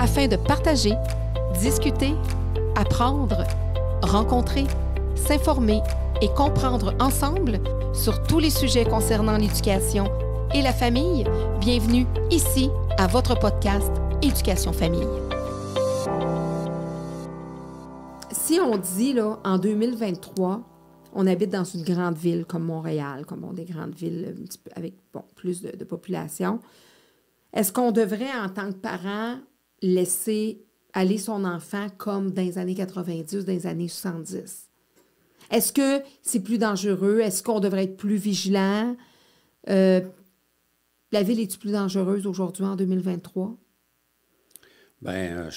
afin de partager, discuter, apprendre, rencontrer, s'informer et comprendre ensemble sur tous les sujets concernant l'éducation et la famille. Bienvenue ici à votre podcast Éducation Famille. Si on dit, là, en 2023, on habite dans une grande ville comme Montréal, comme des grandes villes un petit peu avec plus de population, est-ce qu'on devrait, en tant que parent, laisser aller son enfant comme dans les années 90 ou dans les années 70? Est-ce que c'est plus dangereux? Est-ce qu'on devrait être plus vigilant? La ville est-tu plus dangereuse aujourd'hui en 2023? Bien,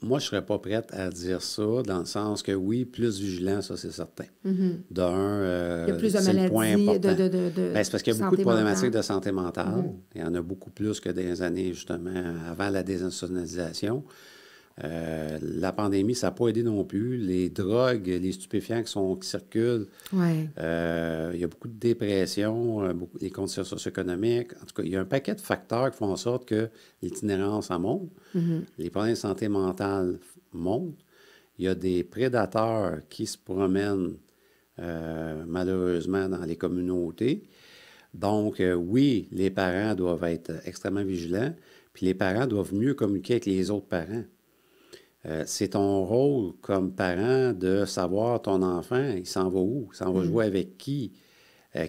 moi, je ne serais pas prête à dire ça, dans le sens que oui, plus vigilant, ça, c'est certain. Mm-hmm. D'un, il y a plus de c'est maladies, le point important. Bien, c'est parce qu'il y a beaucoup de problématiques mentale. de santé mentale. Mm-hmm. Il y en a beaucoup plus que des années, justement, avant la désinstitutionnalisation. La pandémie, ça n'a pas aidé non plus. Les drogues, les stupéfiants qui circulent, ouais. Il y a beaucoup de dépression, les conditions socio-économiques. En tout cas, il y a un paquet de facteurs qui font en sorte que l'itinérance en monte. Mm-hmm. Les problèmes de santé mentale montent. Il y a des prédateurs qui se promènent malheureusement dans les communautés. Donc, oui, les parents doivent être extrêmement vigilants, puis les parents doivent mieux communiquer avec les autres parents. C'est ton rôle comme parent de savoir ton enfant, il s'en va où, il s'en va jouer avec qui,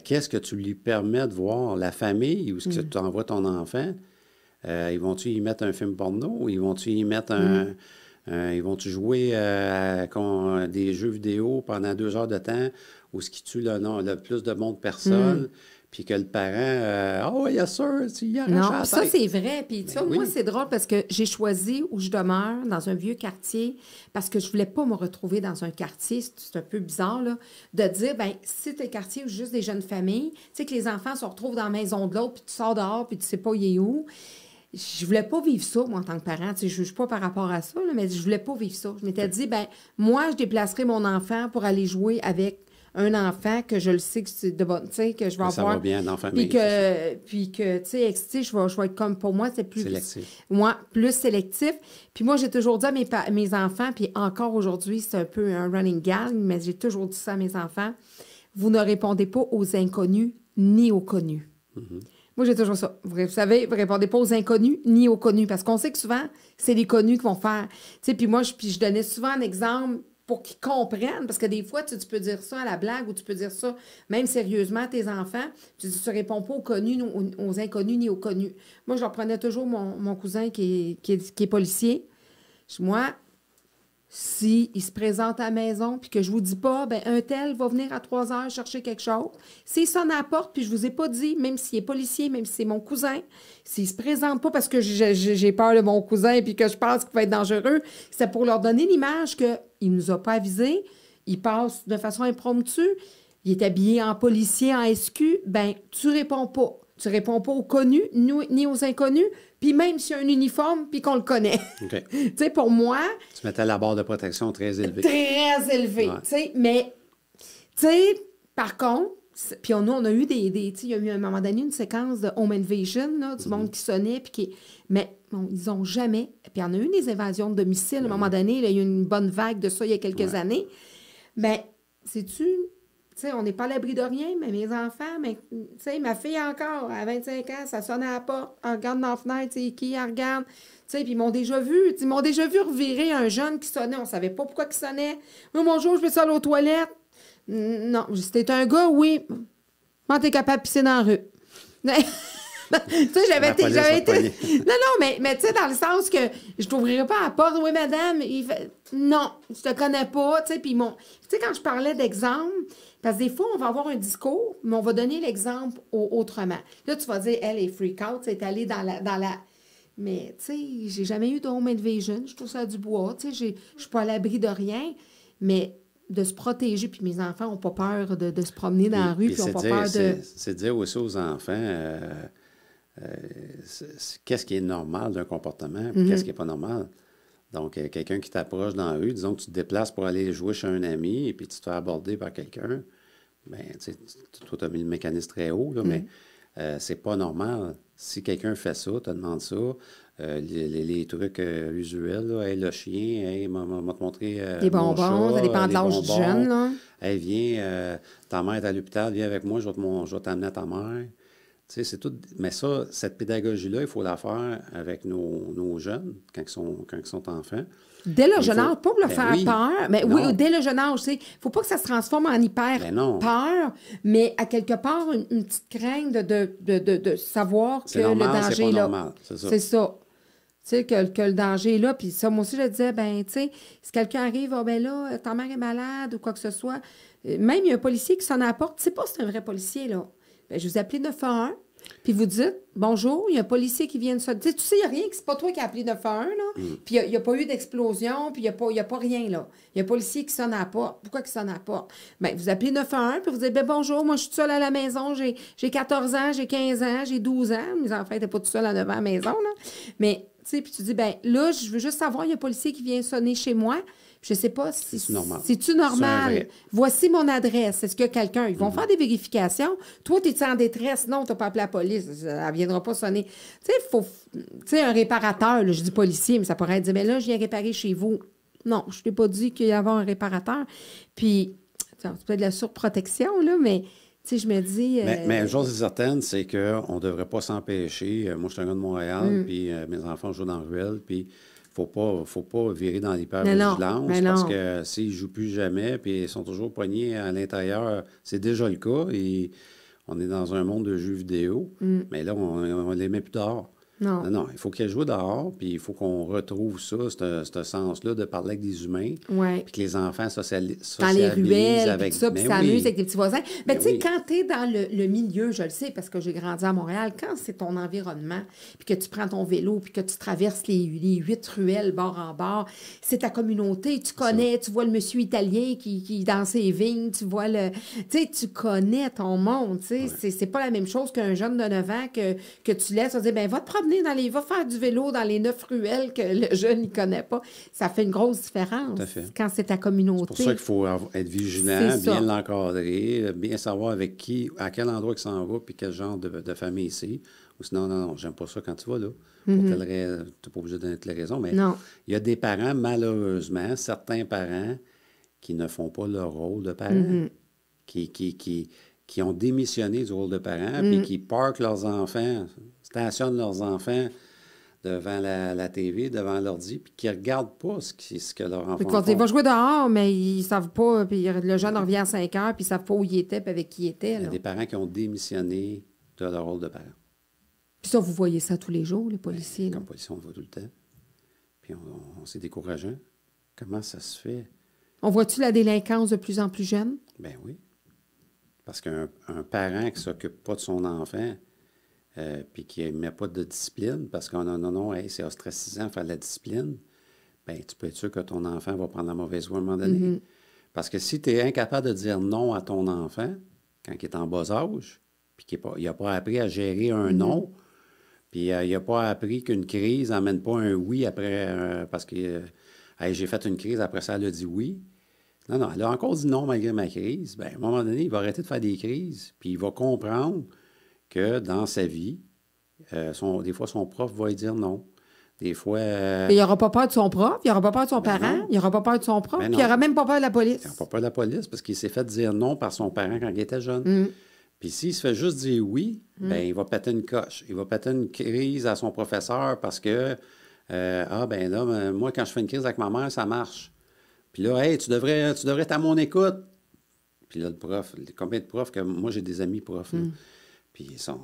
qu'est-ce que tu lui permets de voir, la famille, où est-ce que tu envoies ton enfant, ils vont-tu y mettre un film porno, ils vont-tu y mettre ils vont-tu jouer à des jeux vidéo pendant 2 heures de temps où ce qui tue le plus de monde personne, puis que le parent, « oui, yes sir, tu y arraches non, la ça, tête. » c'est vrai. Puis, tu vois, oui. moi, c'est drôle parce que j'ai choisi où je demeure, dans un vieux quartier, parce que je voulais pas me retrouver dans un quartier, c'est un peu bizarre, là, de dire, bien, si tu es quartier où juste des jeunes familles, tu sais, que les enfants se retrouvent dans la maison de l'autre, puis tu sors dehors, puis tu sais pas il est où. Je voulais pas vivre ça, moi, en tant que parent. Tu sais, je juge pas par rapport à ça, là, mais je voulais pas vivre ça. Je m'étais dit, bien, moi, je déplacerai mon enfant pour aller jouer avec un enfant que je le sais que c'est de bon, tu sais, que je vais avoir. Ça va bien dans la famille. Puis que, tu sais, je vais être comme, pour moi, c'est plus... Sélectif. Moi, plus sélectif. Puis moi, j'ai toujours dit à mes enfants, puis encore aujourd'hui, c'est un peu un running gag, mais j'ai toujours dit ça à mes enfants, vous ne répondez pas aux inconnus ni aux connus. Mm-hmm. Moi, j'ai toujours ça. Vous savez, vous ne répondez pas aux inconnus ni aux connus, parce qu'on sait que souvent, c'est les connus qui vont faire... Tu sais, puis moi, je donnais souvent un exemple pour qu'ils comprennent, parce que des fois, tu peux dire ça à la blague ou tu peux dire ça même sérieusement à tes enfants, tu ne réponds pas aux connus, aux inconnus ni aux connus. Moi, je leur prenais toujours mon cousin qui est policier. Moi, s'il se présente à la maison puis que je vous dis pas, ben un tel va venir à 3 heures chercher quelque chose. S'il sonne à la porte puis je vous ai pas dit, même s'il est policier, même si c'est mon cousin, s'il se présente pas parce que j'ai peur de mon cousin puis que je pense qu'il va être dangereux, c'est pour leur donner l'image qu'il nous a pas avisé, il passe de façon impromptue, il est habillé en policier, en SQ, ben tu réponds pas. Tu réponds pas aux connus ni aux inconnus, puis même s'il y a un uniforme, puis qu'on le connaît. Okay. Tu sais, pour moi... Tu mettais la barre de protection très élevée. Très élevée, ouais. Tu sais, mais, tu sais, par contre, puis on a eu tu sais, il y a eu à un moment donné une séquence de home invasion, là, du monde qui sonnait, puis qui... Mais bon, ils ont jamais... Puis on a eu des invasions de domicile, à un moment donné, là, il y a eu une bonne vague de ça il y a quelques années. Mais, sais-tu... Tu sais, on n'est pas à l'abri de rien, mais mes enfants, tu sais, ma fille encore, à 25 ans, ça sonne à la porte, elle regarde dans la fenêtre, tu sais, qui elle regarde, tu sais, puis ils m'ont déjà vu revirer un jeune qui sonnait, on savait pas pourquoi il sonnait. Oh, bonjour, je vais aller aux toilettes. Non, c'était un gars, oui. Comment t'es capable de pisser dans la rue? Tu sais, j'avais été... Non, mais tu sais, dans le sens que je t'ouvrirai pas la porte. Oui, madame, il fait... Non, je te connais pas, tu sais, puis mon... Tu sais, quand je parlais d'exemple, parce que des fois, on va avoir un discours, mais on va donner l'exemple autrement. Là, tu vas dire, elle est freak out, c'est allée dans la... Mais, tu sais, j'ai jamais eu de home invasion, je trouve ça du bois, tu sais, je suis pas à l'abri de rien, mais de se protéger, puis mes enfants n'ont pas peur de se promener dans la rue, puis n'ont pas peur de... C'est dire aussi aux enfants... qu'est-ce qui est normal d'un comportement, puis qu'est-ce qui n'est pas normal. Donc, quelqu'un qui t'approche dans la rue, disons que tu te déplaces pour aller jouer chez un ami, et puis tu te fais aborder par quelqu'un, bien, tu sais, toi, tu as mis le mécanisme très haut, là, mais c'est pas normal. Si quelqu'un fait ça, te demande ça, les trucs usuels. Là. Hey, le chien, hey, m'a te montré Les mon bonbons, chat, ça dépend de les l'âge du bonbons. jeune, là. Hey, viens, ta mère est à l'hôpital, viens avec moi, je vais t'amener à ta mère. Tu sais, c'est tout. Mais ça, cette pédagogie-là, il faut la faire avec nos jeunes quand ils sont enfants. Dès le Il jeune faut- âge, pas pour le Ben faire oui. peur, mais oui, Non. dès le jeune âge, il ne faut pas que ça se transforme en hyper Ben non. peur, mais à quelque part, une petite crainte de savoir que C'est le normal, c'est danger pas est là. normal, c'est ça. C'est ça. Tu sais, que le danger est là. Puis ça, moi aussi, je disais, ben, tu sais, si quelqu'un arrive, ah, ben là, ta mère est malade ou quoi que ce soit, même il y a un policier qui sonne à la porte, tu sais pas si c'est un vrai policier, là. Ben, je vous appelle 911, puis vous dites, bonjour, il y a un policier qui vient de sonner. Tu sais, il n'y a rien, c'est pas toi qui as appelé 911, là. Puis il n'y a pas eu d'explosion, puis il n'y a pas rien, là. Il y a un policier qui sonne à la porte. Pourquoi qu'il sonne à la porte? Ben, vous appelez 911, puis vous dites, ben, bonjour, moi, je suis seule à la maison, j'ai 14 ans, j'ai 15 ans, j'ai 12 ans. Mes enfants n'étaient pas tout seuls à 9 ans à la maison, là. Mais, tu sais, puis tu dis, ben, là, je veux juste savoir, il y a un policier qui vient sonner chez moi. Je ne sais pas si C'est normal. c'est-tu C'est normal. vrai. Voici mon adresse. Est-ce que quelqu'un. Ils vont faire des vérifications. Toi, tu es en détresse? Non, tu n'as pas appelé la police. Elle ne viendra pas sonner. Tu sais, un réparateur, là, je dis policier, mais ça pourrait être dire, mais là, je viens réparer chez vous. Non, je ne t'ai pas dit qu'il y avait un réparateur. Puis, c'est peut-être de la surprotection, là, mais. Tu sais, je me dis. Mais une chose est certaine, c'est qu'on ne devrait pas s'empêcher. Moi, je suis un gars de Montréal, puis mes enfants jouent dans la ruelle, puis faut pas virer dans l'hypervigilance Mais non. parce que s'ils ne jouent plus jamais, puis ils sont toujours poignés à l'intérieur, c'est déjà le cas, et on est dans un monde de jeux vidéo, mais là, on ne les met plus dehors. Non. Non, il faut qu'ils jouent dehors, puis il faut qu'on retrouve ça, ce sens-là de parler avec des humains, Ouais. puis que les enfants Dans socialisent les ruelles, avec... puis tout ça, puis Ben s'amusent oui. avec les petits voisins. Mais Ben tu sais, oui. quand tu es dans le milieu, je le sais parce que j'ai grandi à Montréal, quand c'est ton environnement, puis que tu prends ton vélo, puis que tu traverses les 8 ruelles bord en bord, c'est ta communauté, tu connais, tu vois le monsieur italien qui dans ses vignes, tu vois le... Tu sais, tu connais ton monde, tu sais. C'est pas la même chose qu'un jeune de 9 ans que tu laisses, dire, ben va te promener va faire du vélo dans les 9 ruelles que le jeune, il connaît pas. Ça fait une grosse différence Tout à fait. quand c'est ta communauté. C'est pour ça qu'il faut être vigilant, C'est ça. bien l'encadrer, bien savoir avec qui, à quel endroit il s'en va, puis quel genre de famille c'est. Ou sinon, non, j'aime pas ça quand tu vas là. Tu n'es pas obligé de donner toutes les raisons, mais Non. il y a des parents, malheureusement, certains parents qui ne font pas leur rôle de parent, qui ont démissionné du rôle de parent, puis qui parquent leurs enfants, stationnent leurs enfants devant la TV, devant l'ordi, puis qui ne regardent pas ce que leur enfant Ils vont jouer dehors, mais ils savent pas. Puis le jeune revient à 5 heures, puis ils savent pas où il était, puis avec qui il était. Il y Là. a des parents qui ont démissionné de leur rôle de parent. Puis ça, vous voyez ça tous les jours, les policiers. là. Comme policier, on le voit tout le temps. Puis c'est décourageant. Comment ça se fait? On voit-tu la délinquance de plus en plus jeune? Ben oui. Parce qu'un parent qui ne s'occupe pas de son enfant, puis qui ne met pas de discipline, parce qu'on non, hey, c'est ostracisant faire de la discipline, bien, tu peux être sûr que ton enfant va prendre la mauvaise voie à un moment donné. Parce que si tu es incapable de dire non à ton enfant, quand il est en bas âge, puis qu'il n'a pas appris à gérer un non, puis il n'a pas appris qu'une crise n'amène pas un oui après, parce que hey, j'ai fait une crise, après ça, elle a dit oui. Non, elle a encore dit non malgré ma crise. Bien, à un moment donné, il va arrêter de faire des crises, puis il va comprendre que dans sa vie, des fois, son prof va lui dire non. Des fois... Il n'aura pas peur de son prof, il n'aura pas peur de son Ben parent, non. il n'aura pas peur de son prof, Ben puis il non. n'aura même pas peur de la police. il n'a pas peur de la police parce qu'il s'est fait dire non par son parent quand il était jeune. Puis s'il se fait juste dire oui, ben il va péter une coche. Il va péter une crise à son professeur parce que, moi, quand je fais une crise avec ma mère, ça marche. Puis là, hey, tu devrais être à mon écoute. Puis là, le prof, combien de profs que moi, j'ai des amis profs, là. Puis ils sont...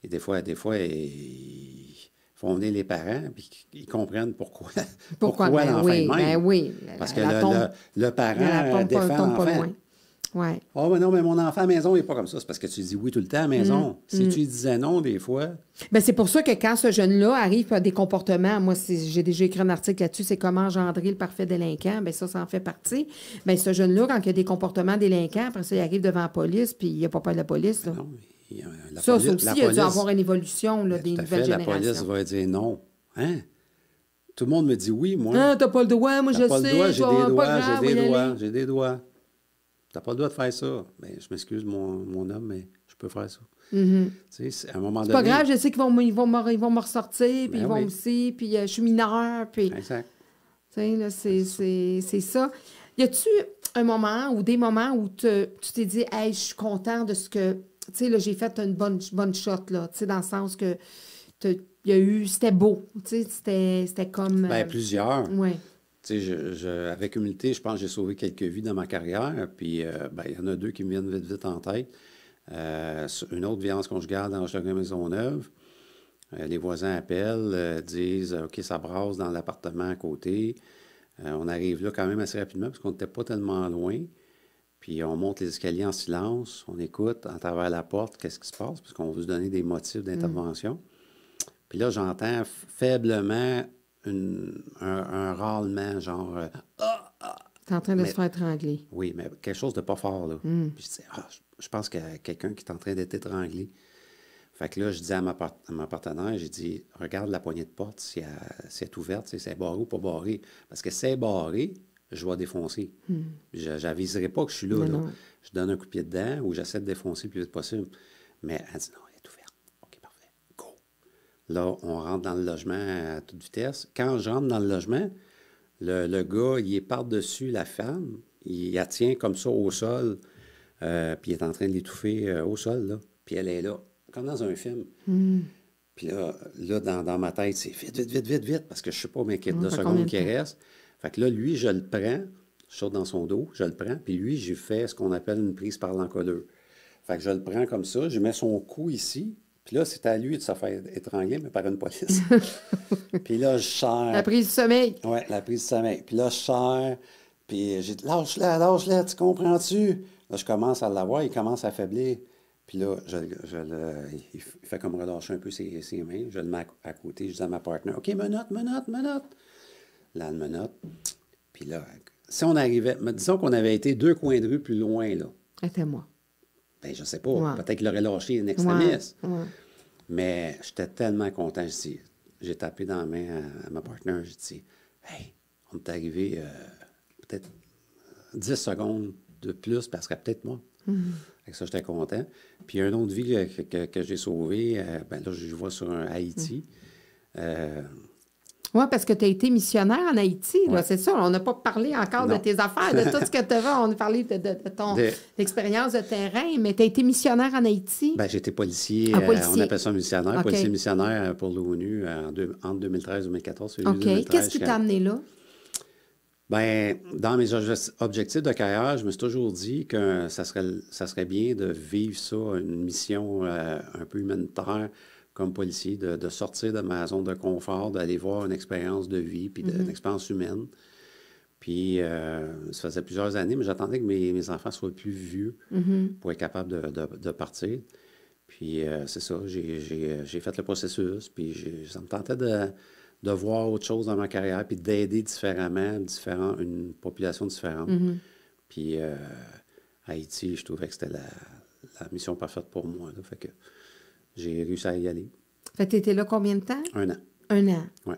Et des fois, ils font venir les parents, puis ils comprennent pourquoi Pourquoi? l'enfant Oui, est de même. ben oui. Parce que La tombe- le parent la tombe défend tombe pas l'enfant. loin. Ouais. Oh, mais non, mais mon enfant à la maison, il n'est pas comme ça. C'est parce que tu dis oui tout le temps à la maison. Si tu lui disais non, des fois... Ben, c'est pour ça que quand ce jeune-là arrive à des comportements, moi, j'ai déjà écrit un article là-dessus, c'est comment engendrer le parfait délinquant. Bien, ça en fait partie. Bien, ce jeune-là, quand il y a des comportements délinquants, après ça, il arrive devant la police, puis il n'a pas peur de la police. Là. Non, la Ça police, aussi, la il a dû police- avoir une évolution là, Ben, des tout à nouvelles fait, la générations. police va dire non. Hein? Tout le monde me dit oui, moi. Ah, t'as pas le droit, moi, T'as je pas sais. le doigt, je j'ai vais des pas doigts, grave, j'ai on va des y doigts, aller. j'ai des doigts. T'as pas le droit de faire ça. Ben, je m'excuse, mon homme, mais je peux faire ça. Mhm. Tu sais, à un moment C'est donné... pas grave, je sais qu'ils vont me ressortir, puis Ben ils vont oui. aussi, puis je suis mineure, puis... Exact. Tu sais, là, C'est ça. c'est ça. Y a-tu un moment ou des moments où tu t'es dit, hey, je suis content de ce que. Tu sais, là, j'ai fait une bonne shot, là. Tu sais, dans le sens que il y a eu. C'était beau. Tu sais, c'était comme. Ben, plusieurs. Ouais. Tu sais, avec humilité, je pense que j'ai sauvé quelques vies dans ma carrière. Puis, ben, il y en a deux qui me viennent vite en tête. Une autre violence conjugale dans Hochelaga Maisonneuve. Les voisins appellent, disent OK, ça brasse dans l'appartement à côté. On arrive là quand même assez rapidement parce qu'on n'était pas tellement loin. Puis on monte les escaliers en silence, on écoute à travers la porte qu'est-ce qui se passe, parce qu'on veut se donner des motifs d'intervention. Puis là, j'entends faiblement un râlement, genre T'es en train de se mais faire étrangler. oui, mais quelque chose de pas fort, là. Puis je dis, je pense qu'il y a quelqu'un qui est en train d'être étranglé. Fait que là, je dis à ma partenaire, j'ai dit, regarde la poignée de porte, si elle est ouverte, si c'est barré ou pas barré. Parce que si c'est barré, je vais défoncer. Je n'aviserai pas que je suis là, Mais là. non. Je donne un coup de pied dedans ou j'essaie de défoncer le plus vite possible. Mais elle dit, non, elle est ouverte. OK, parfait. Go. Là, on rentre dans le logement à toute vitesse. Quand je rentre dans le logement, le gars, il est par-dessus la femme. Il la tient comme ça au sol. Puis il est en train de l'étouffer au sol, là. Puis elle est là, comme dans un film. Puis là dans ma tête, c'est vite, parce que je ne sais pas mais de fait combien secondes de qui temps? restent. Fait que là, lui, je le prends, je saute dans son dos, je le prends, puis lui, j'ai fait ce qu'on appelle une prise par l'encolure. Fait que je le prends comme ça, je mets son cou ici, puis là, c'est à lui de se faire étrangler, mais par une police. Puis là, je serre. La prise du sommeil. Oui, la prise de sommeil. Puis là, je serre, puis j'ai dit, lâche-la, tu comprends-tu? Là, je commence à l'avoir, il commence à faiblir. Puis là, il fait comme relâcher un peu ses mains. Je le mets à côté, je dis à ma partenaire, OK, menotte. Là, elle menotte. Puis là, si on arrivait, disons qu'on avait été 2 coins de rue plus loin, là, C'était moi. ben je sais pas, Ouais. peut-être qu'il aurait lâché une Ouais. extrémiste. Ouais. Mais j'étais tellement content. J'ai tapé dans la main à ma partenaire. J'ai dit, hey, on est arrivé peut-être 10 secondes de plus, parce qu'elle serait peut-être mort. Avec ça, j'étais content. Puis, il y a une autre vie que j'ai sauvée. Ben là, je vois sur un Haïti. Oui, parce que tu as été missionnaire en Haïti, là, Ouais. c'est ça. On n'a pas parlé encore Non. de tes affaires, de tout ce que tu as fait. On a parlé de ton De- expérience de terrain, mais tu as été missionnaire en Haïti. Ben, j'étais policier. Ah, policier. On appelle ça missionnaire. OK. Policier missionnaire pour l'ONU entre 2013 et 2014. Celui de OK. 2013, Qu'est-ce qui t'a amené là? ben, dans mes objectifs de carrière, je me suis toujours dit que ça serait bien de vivre ça, une mission un peu humanitaire comme policier, de sortir de ma zone de confort, d'aller voir une expérience de vie, puis une expérience humaine. Puis, ça faisait plusieurs années, mais j'attendais que mes enfants soient plus vieux pour être capable de partir. Puis, c'est ça, j'ai fait le processus, puis ça me tentait de voir autre chose dans ma carrière, puis d'aider différemment, une population différente. Puis, Haïti, je trouvais que c'était la mission parfaite pour moi, là. Fait que j'ai réussi à y aller. Fait que tu étais là combien de temps? 1 an. 1 an. Ouais.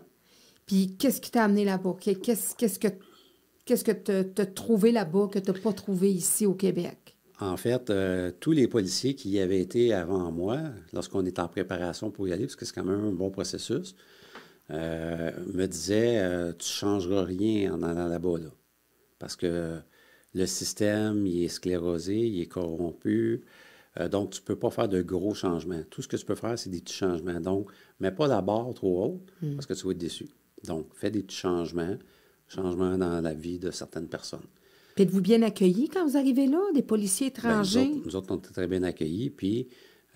Puis qu'est-ce qui t'a amené là-bas? Qu'est-ce que tu as trouvé là-bas que tu n'as pas trouvé ici au Québec? En fait, tous les policiers qui y avaient été avant moi, lorsqu'on est en préparation pour y aller, parce que c'est quand même un bon processus, me disaient tu ne changeras rien en allant là-bas, là. Parce que le système, il est sclérosé, il est corrompu. Donc, tu ne peux pas faire de gros changements. Tout ce que tu peux faire, c'est des petits changements. Donc, mets pas la barre trop haute parce que tu vas être déçu. Donc, fais des petits changements dans la vie de certaines personnes. Puis êtes-vous bien accueillis quand vous arrivez là, des policiers Ben, étrangers? nous autres, on était très bien accueillis. Puis,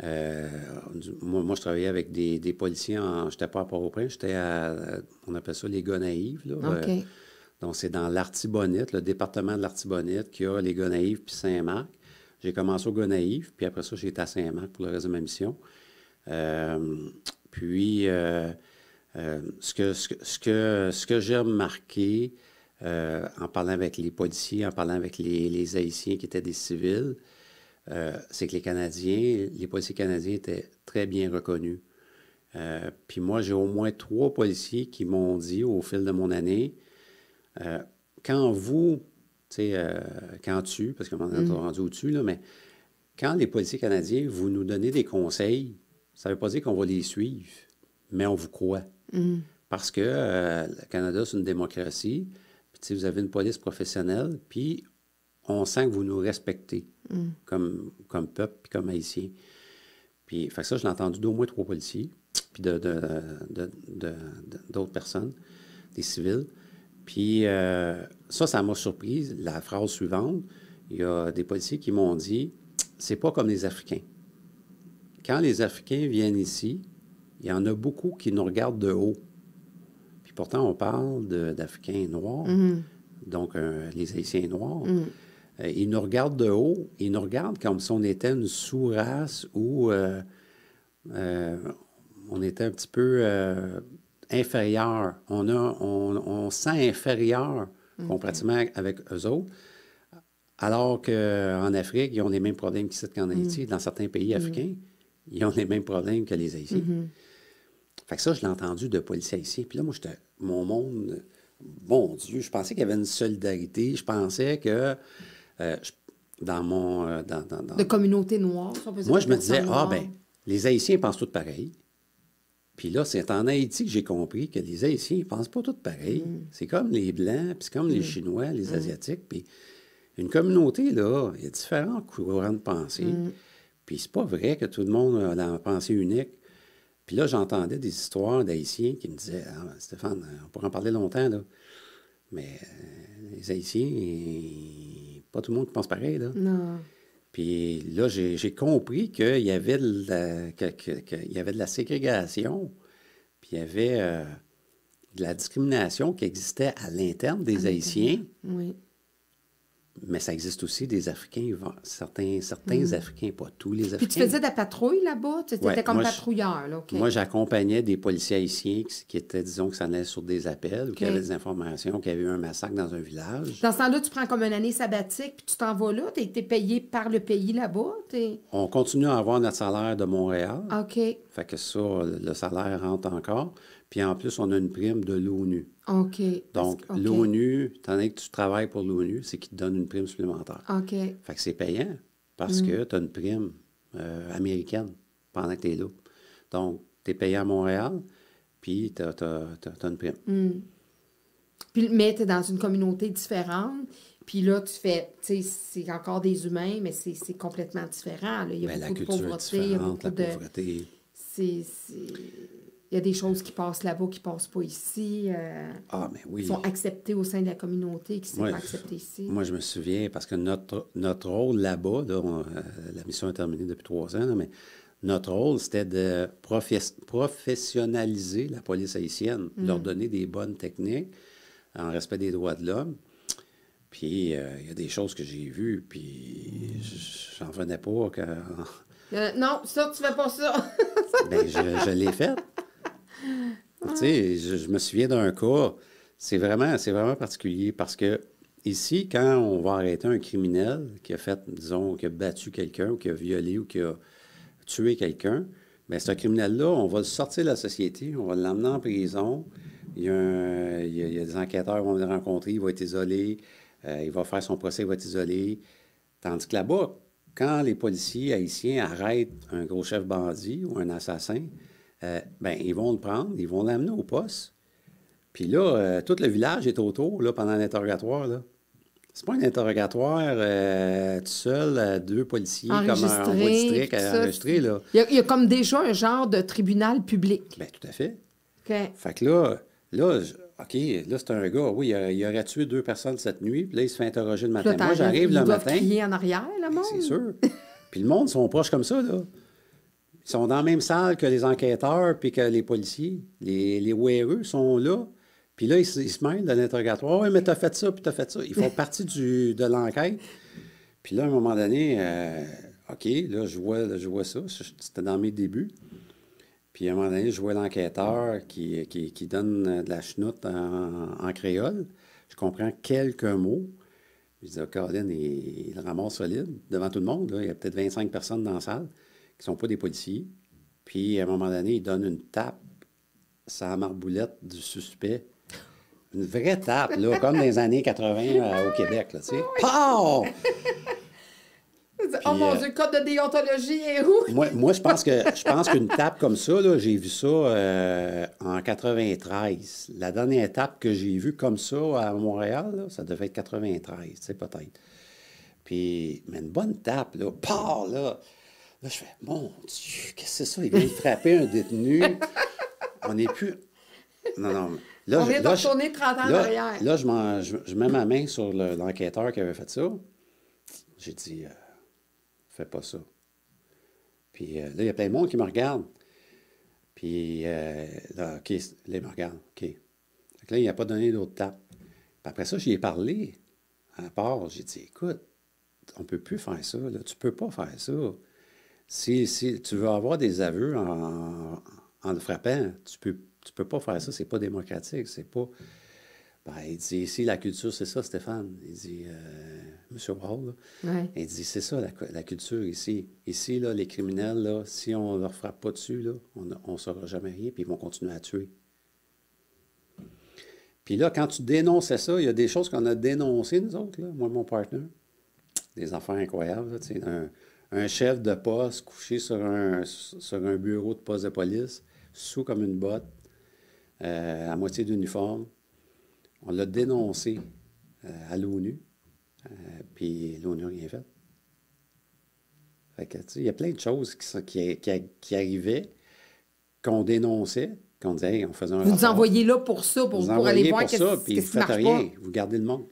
moi, je travaillais avec des policiers. Je n'étais pas à Port-au-Prince, j'étais on appelle ça les Gonaïves, là. OK. Donc, c'est dans l'Artibonite, le département de l'Artibonite, qui a les Gonaïves puis Saint-Marc. J'ai commencé au Gonaïves, puis après ça, j'ai été à Saint-Marc pour le reste de ma mission. Puis, ce que j'ai remarqué en parlant avec les policiers, en parlant avec les Haïtiens qui étaient des civils, c'est que les policiers canadiens étaient très bien reconnus. Puis moi, j'ai au moins 3 policiers qui m'ont dit au fil de mon année, quand tu, parce qu'on est rendu au-dessus, là, mais quand les policiers canadiens, vous nous donnez des conseils, ça ne veut pas dire qu'on va les suivre, mais on vous croit. Parce que le Canada, c'est une démocratie, puis vous avez une police professionnelle, puis on sent que vous nous respectez comme peuple, puis comme Haïtiens. Puis, fait que ça, je l'ai entendu d'au moins 3 policiers, puis d'autres personnes, des civils. Puis ça m'a surpris. La phrase suivante, il y a des policiers qui m'ont dit, c'est pas comme les Africains. Quand les Africains viennent ici, il y en a beaucoup qui nous regardent de haut. Puis pourtant, on parle d'Africains noirs, donc les Haïtiens noirs. Ils nous regardent de haut, ils nous regardent comme si on était une sous-race ou on était un petit peu inférieur. On se sent inférieur comparativement avec eux autres. Alors qu'en Afrique, ils ont les mêmes problèmes qu'ici qu'en Haïti. Dans certains pays africains, ils ont les mêmes problèmes que les Haïtiens. Fait que ça, je l'ai entendu de policiers haïtiens. Puis là, moi, mon monde, bon Dieu, je pensais qu'il y avait une solidarité. Je pensais que dans mon... De communauté noire, si on peut dire. Moi, je me disais, les Haïtiens pensent tous pareil. Puis là, c'est en Haïti que j'ai compris que les Haïtiens ne pensent pas tous pareil. C'est comme les Blancs, puis c'est comme les Chinois, les Asiatiques. Puis une communauté, là, il y a différents courants de pensée. Puis c'est pas vrai que tout le monde a la pensée unique. Puis là, j'entendais des histoires d'Haïtiens qui me disaient, ah, Stéphane, on pourrait en parler longtemps, là. Mais les Haïtiens, pas tout le monde qui pense pareil, là. Non. Puis là, j'ai compris qu'il y avait de la ségrégation, puis il y avait de la discrimination qui existait à l'interne des Haïtiens. Oui. Mais ça existe aussi des Africains, certains Africains, pas tous les Africains. Puis tu faisais de la patrouille là-bas? Tu étais comme patrouilleur, là, OK. Moi, j'accompagnais des policiers haïtiens qui étaient, disons, qui s'en allaient sur des appels ou qui avaient des informations, qu'il y avait eu un massacre dans un village. Dans ce temps-là, tu prends comme une année sabbatique, puis tu t'en vas là? T'es payé par le pays là-bas? On continue à avoir notre salaire de Montréal. OK. Fait que ça, le salaire rentre encore. Puis en plus, on a une prime de l'ONU. OK. Donc, l'ONU, étant donné que tu travailles pour l'ONU, c'est qu'ils te donnent une prime supplémentaire. OK. Fait que c'est payant parce que tu as une prime américaine pendant que tu es là. Donc, tu es payé à Montréal, puis tu as une prime. Puis, mais tu es dans une communauté différente. Puis là, tu fais, tu sais, c'est encore des humains, mais c'est complètement différent. Là. Il y a beaucoup de pauvreté. Il y a beaucoup de pauvreté. Il y a des choses qui passent là-bas qui ne passent pas ici. Mais oui. Qui sont acceptées au sein de la communauté, qui ne sont pas acceptées ici. Moi, je me souviens, parce que notre rôle là-bas, la mission est terminée depuis 3 ans, là, mais notre rôle, c'était de professionnaliser la police haïtienne, leur donner des bonnes techniques en respect des droits de l'homme. Puis, il y a des choses que j'ai vues, puis j'en revenais pas. Non, ça, tu fais pas ça. Bien, je l'ai fait. Tu sais, je me souviens d'un cas, c'est vraiment particulier parce que ici, quand on va arrêter un criminel qui a fait, disons, qui a battu quelqu'un ou qui a violé ou qui a tué quelqu'un, bien, ce criminel-là, on va le sortir de la société, on va l'emmener en prison. Il y a des enquêteurs qui vont le rencontrer, il va être isolé, il va faire son procès, il va être isolé. Tandis que là-bas, quand les policiers haïtiens arrêtent un gros chef bandit ou un assassin, ils vont le prendre, ils vont l'amener au poste. Puis là, tout le village est autour là, pendant l'interrogatoire. Là. C'est pas un interrogatoire tout seul, 2 policiers enregistré, comme en voie district enregistrés. Là. Il y a comme déjà un genre de tribunal public. Bien, tout à fait. Okay. Fait que là, c'est un gars, oui, il aurait tué 2 personnes cette nuit, puis là, il se fait interroger le matin. Moi, j'arrive le matin. Ils crier en arrière, le monde. C'est sûr. Puis le monde sont proches comme ça, là. Ils sont dans la même salle que les enquêteurs puis que les policiers. Les ORE sont là. Puis là, ils se mêlent de l'interrogatoire. Oui, mais t'as fait ça, puis t'as fait ça. Ils font partie de l'enquête. Puis là, à un moment donné, là, je vois ça. C'était dans mes débuts. Puis à un moment donné, je vois l'enquêteur qui donne de la chenoute en créole. Je comprends quelques mots. Je dis, Colin, il le ramasse solide devant tout le monde. Là. Il y a peut-être 25 personnes dans la salle qui ne sont pas des policiers. Puis, à un moment donné, il donne une tape sur la marboulette du suspect. Une vraie tape, là, comme dans les années 80 au Québec, là, tu sais. Pow! Oh mon Dieu, le code de déontologie est où? Moi, je pense qu'une tape comme ça, là, j'ai vu ça en 93. La dernière tape que j'ai vue comme ça à Montréal, là, ça devait être 93, tu sais, peut-être. Puis, mais une bonne tape, là, part, là. Là, je fais, mon Dieu, qu'est-ce que c'est ça? Il vient de frapper un détenu. On n'est plus. Non, non. Là, On vient de retourner 30 ans en arrière. Là, je mets ma main sur l'enquêteur qui avait fait ça. J'ai dit, fais pas ça. Puis là, il y a plein de monde qui me regarde. Puis là, OK, là, il me regarde. OK. Fait que là, il n'a pas donné d'autres tapes. Puis après ça, j'y ai parlé. À part, j'ai dit, écoute, on ne peut plus faire ça. Là. Tu ne peux pas faire ça. Si tu veux avoir des aveux en le frappant, tu peux pas faire ça. C'est pas démocratique. C'est pas. Ben, il dit, ici, la culture, c'est ça, Stéphane. Il dit, M. Wall, là, Ouais. il dit, c'est ça, la culture ici. Ici, là, les criminels, là, si on ne leur frappe pas dessus, là, on ne saura jamais rien, puis ils vont continuer à tuer. Puis là, quand tu dénonçais ça, il y a des choses qu'on a dénoncées, nous autres, là, moi et mon partner. Des affaires incroyables, là, tu sais, un chef de poste couché sur un bureau de poste de police, sous comme une botte, à moitié d'uniforme. On l'a dénoncé à l'ONU, puis l'ONU n'a rien fait. Fait que, tu sais, il y a plein de choses qui arrivaient, qu'on dénonçait, qu'on disait, hey, on faisait un Vous rapport. nous envoyez là pour ça, pour aller voir qu'est-ce ça, puis vous qui faites marche rien, pas. vous gardez le monde.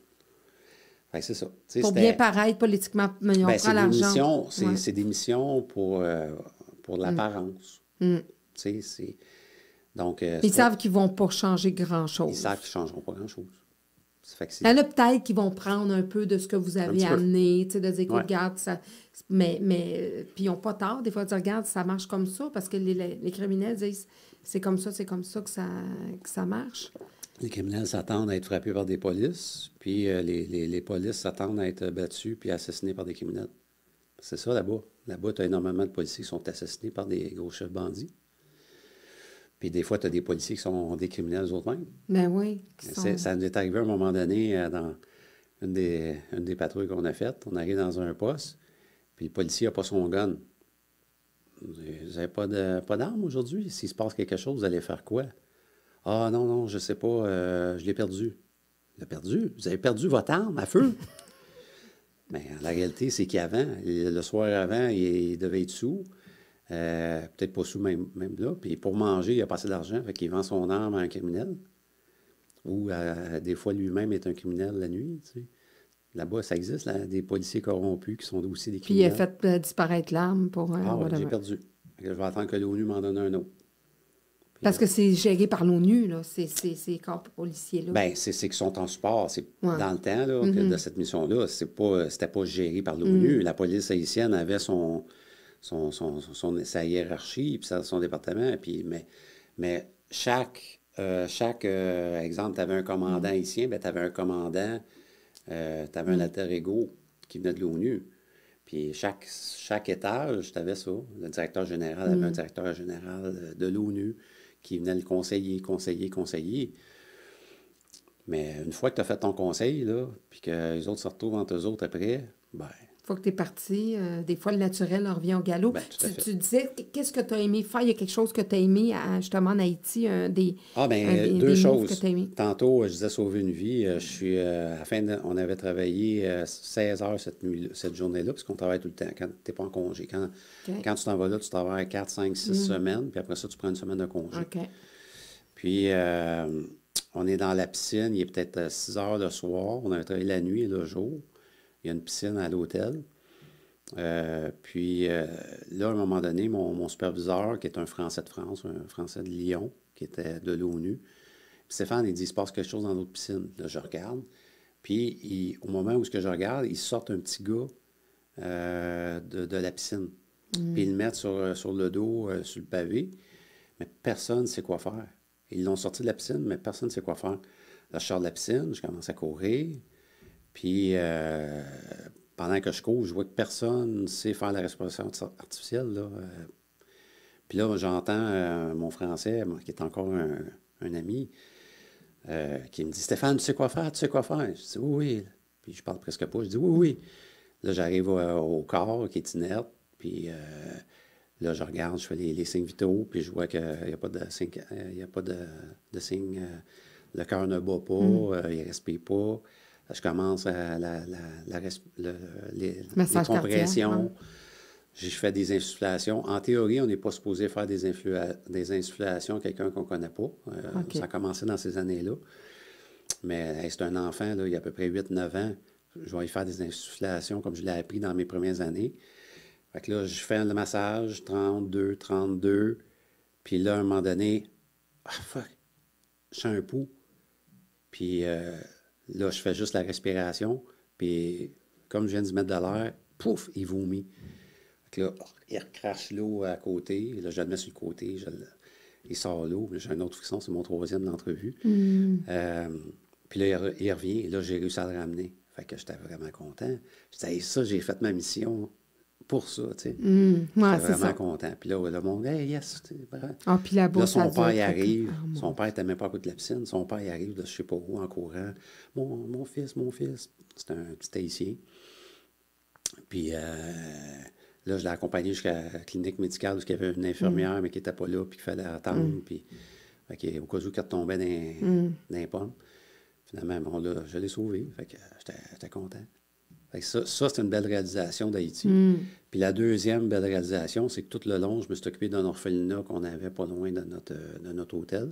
Fait que c'est ça. Tu sais, Pour bien paraître politiquement, mais on ben, prend l'argent. c'est des missions pour l'apparence. Mm. Tu sais, c'est... Donc, Ils savent qu'ils ne vont pas changer grand-chose. Ils savent qu'ils ne changeront pas grand-chose. Fait que Il y en a peut-être qui vont prendre un peu de ce que vous avez amené, tu sais, de dire, écoute, regarde, ça... Mais puis ils n'ont pas tort, des fois, de dire, regarde, ça marche comme ça, parce que les criminels disent, c'est comme ça que ça marche. Les criminels s'attendent à être frappés par des polices, puis les polices s'attendent à être battus puis assassinés par des criminels. C'est ça, là-bas. Là-bas, tu as énormément de policiers qui sont assassinés par des gros chefs bandits. Puis des fois, tu as des policiers qui sont des criminels eux-mêmes. Ben oui. Ça nous est arrivé à un moment donné dans une des patrouilles qu'on a faites. On arrive dans un poste, puis le policier n'a pas son gun. Vous n'avez pas d'arme aujourd'hui? S'il se passe quelque chose, vous allez faire quoi? Ah non, je sais pas, je l'ai perdu. Vous l'avez perdu? Vous avez perdu votre arme à feu? Mais la réalité, c'est qu'avant, le soir avant, il devait être sous. Peut-être pas sous même là. Puis pour manger, il a pas assez d'argent, fait qu'il vend son arme à un criminel. Ou des fois, lui-même est un criminel la nuit. Tu sais. Là-bas, ça existe, là, des policiers corrompus qui sont aussi des criminels. Puis il a fait disparaître l'arme pour... oui, j'ai perdu. Je vais attendre que l'ONU m'en donne un autre. Puis, parce que c'est géré par l'ONU, là, ces corps policiers-là. Bien, c'est qu'ils sont en support. Dans le temps là, de cette mission-là, c'était pas géré par l'ONU. La police haïtienne avait sa hiérarchie, puis son département. Puis, mais chaque exemple, tu avais un commandant haïtien, bien, tu avais un commandant, tu avais un alter ego qui venait de l'ONU. Puis chaque étage, tu avais ça. Le directeur général avait un directeur général de l'ONU qui venait le conseiller. Mais une fois que tu as fait ton conseil, là, puis que les autres se retrouvent entre eux autres après, ben une fois que tu es parti, des fois, le naturel en revient au galop. Ben, tout à fait. Tu disais, qu'est-ce que tu as aimé faire? Il y a quelque chose que tu as aimé, justement, en Haïti? Deux choses. Tantôt, je disais sauver une vie. On avait travaillé 16 heures cette journée-là, parce qu'on travaille tout le temps, quand tu n'es pas en congé. Quand tu t'en vas là, tu travailles 4, 5, 6 semaines, puis après ça, tu prends une semaine de congé. Okay. Puis, on est dans la piscine, il est peut-être 6 heures le soir. On avait travaillé la nuit et le jour. Il y a une piscine à l'hôtel. Puis là, à un moment donné, mon superviseur, qui est un Français de France, un Français de Lyon, qui était de l'ONU, Stéphane, il dit, il se passe quelque chose dans notre piscine. Là, je regarde. Puis, au moment où je regarde, il sort un petit gars de la piscine. Puis, ils le mettent sur le dos, sur le pavé. Mais personne ne sait quoi faire. Ils l'ont sorti de la piscine, mais personne ne sait quoi faire. Là, je sors de la piscine, je commence à courir. Puis, pendant que je cours, je vois que personne ne sait faire la respiration artificielle. Là. Puis là, j'entends mon Français, qui est encore un ami, qui me dit « Stéphane, tu sais quoi faire? Je dis « Oui, oui. » Puis je parle presque pas. Je dis « Oui, oui. » Là, j'arrive au corps qui est inerte, puis là, je regarde, je fais les signes vitaux, puis je vois qu'il n'y a pas de signe, il y a pas de signe, le cœur ne bat pas, il ne respire pas. Je commence à les Massage cardiaque. compressions. Ouais. Je fais des insufflations. En théorie, on n'est pas supposé faire des insufflations à quelqu'un qu'on ne connaît pas. OK. Ça a commencé dans ces années-là. Mais hey, c'est un enfant, là, il y a à peu près 8-9 ans. Je vais y faire des insufflations comme je l'ai appris dans mes premières années. Fait que là, je fais le massage, 32, 32. Puis là, à un moment donné, ah fuck, je sens un pouls. Puis là, je fais juste la respiration. Puis comme je viens de mettre de l'air, pouf, il vomit. Fait que là, il recrache l'eau à côté. Là, je le mets sur le côté. Il sort l'eau. J'ai un autre frisson, c'est mon troisième d'entrevue. Puis là, il revient. Et là, j'ai réussi à le ramener. Fait que j'étais vraiment content. Je disais, hey, ça, j'ai fait ma mission pour ça, tu sais. Ouais, J'étais c'est vraiment ça. content. Puis là, le monde, hey, yes, tu sais, bravo. Ah, puis là-bas, Là, ça son père, dure il très- arrive. Ah, mon- Son père n'était même pas à côté de la piscine. Son père, il arrive de je sais pas où, en courant. Mon fils, mon fils. C'est un petit haïtien. Puis là, je l'ai accompagné jusqu'à la clinique médicale où il y avait une infirmière, mais qui n'était pas là, puis qu'il fallait attendre. Puis, fait que, au cas où il retombait dans les pommes. Finalement, bon, là, je l'ai sauvé. Fait que j'étais content. Fait que ça, c'est une belle réalisation d'Haïti. Puis la deuxième belle réalisation, c'est que tout le long, je me suis occupé d'un orphelinat qu'on avait pas loin de notre hôtel.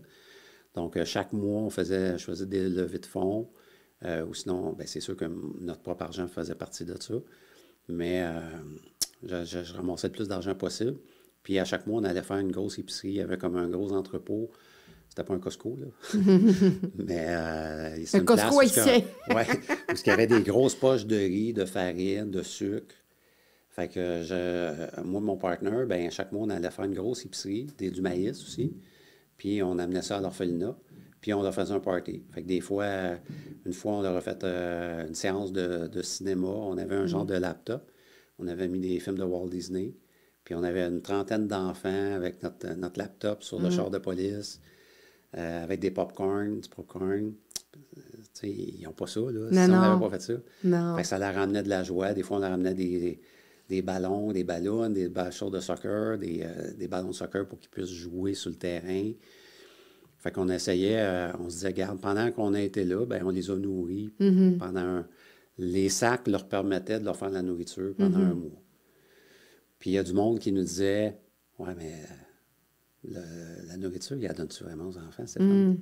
Donc, chaque mois, je faisais des levées de fonds. Ou sinon, ben, c'est sûr que notre propre argent faisait partie de ça. Mais je ramassais le plus d'argent possible. Puis à chaque mois, on allait faire une grosse épicerie. Il y avait comme un gros entrepôt. C'était pas un Costco, là. Mais c'est Un une Costco place où haïtien. ouais, où il y avait des grosses poches de riz, de farine, de sucre. Fait que moi, mon partenaire, ben chaque mois, on allait faire une grosse épicerie, du maïs aussi. Puis on amenait ça à l'orphelinat. Puis on leur faisait un party. Fait que des fois, une fois, on leur a fait une séance de cinéma. On avait un genre de laptop. On avait mis des films de Walt Disney. Puis on avait une trentaine d'enfants avec notre laptop sur le char de police, avec du popcorn. Tu sais, ils n'ont pas ça, là. Non, Si on non. n'avait pas fait ça. Non. Fait que ça leur ramenait de la joie. Des fois, on leur ramenait des ballons, des ballons, des choses de soccer, des ballons de soccer pour qu'ils puissent jouer sur le terrain. Fait qu'on essayait, on se disait, regarde, pendant qu'on a été là, ben on les a nourris les sacs leur permettaient de leur faire de la nourriture pendant un mois. Puis il y a du monde qui nous disait, ouais, mais la nourriture, il la donne-tu vraiment aux enfants, Stéphane?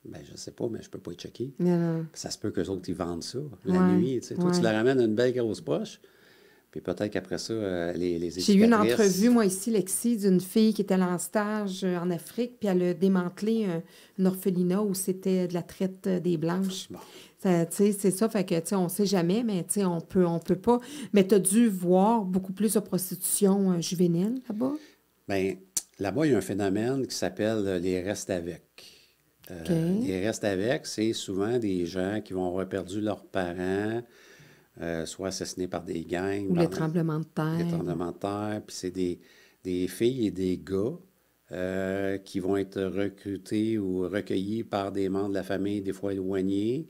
Ben, je sais pas, mais je peux pas y checker. Non, non. Ça se peut qu'eux autres, ils vendent ça la Ouais, nuit. Tu sais. Toi, tu ouais. leur ramènes une belle grosse poche, puis peut-être qu'après ça, les J'ai eu une éducatrices- entrevue, moi, ici, Lexi, d'une fille qui était allée en stage en Afrique, puis elle a démantelé un orphelinat où c'était de la traite des Blanches. Bon. Tu sais, c'est ça, fait que, tu sais, on sait jamais, mais, tu sais, on peut pas. Mais tu as dû voir beaucoup plus de prostitution juvénile là-bas? Bien, là-bas, il y a un phénomène qui s'appelle les restes avec. OK. Les restes avec, c'est souvent des gens qui vont avoir perdu leurs parents, soit assassinés par des gangs. Ou les tremblements de terre. Les tremblements de terre. Puis c'est des filles et des gars qui vont être recrutés ou recueillis par des membres de la famille, des fois éloignés.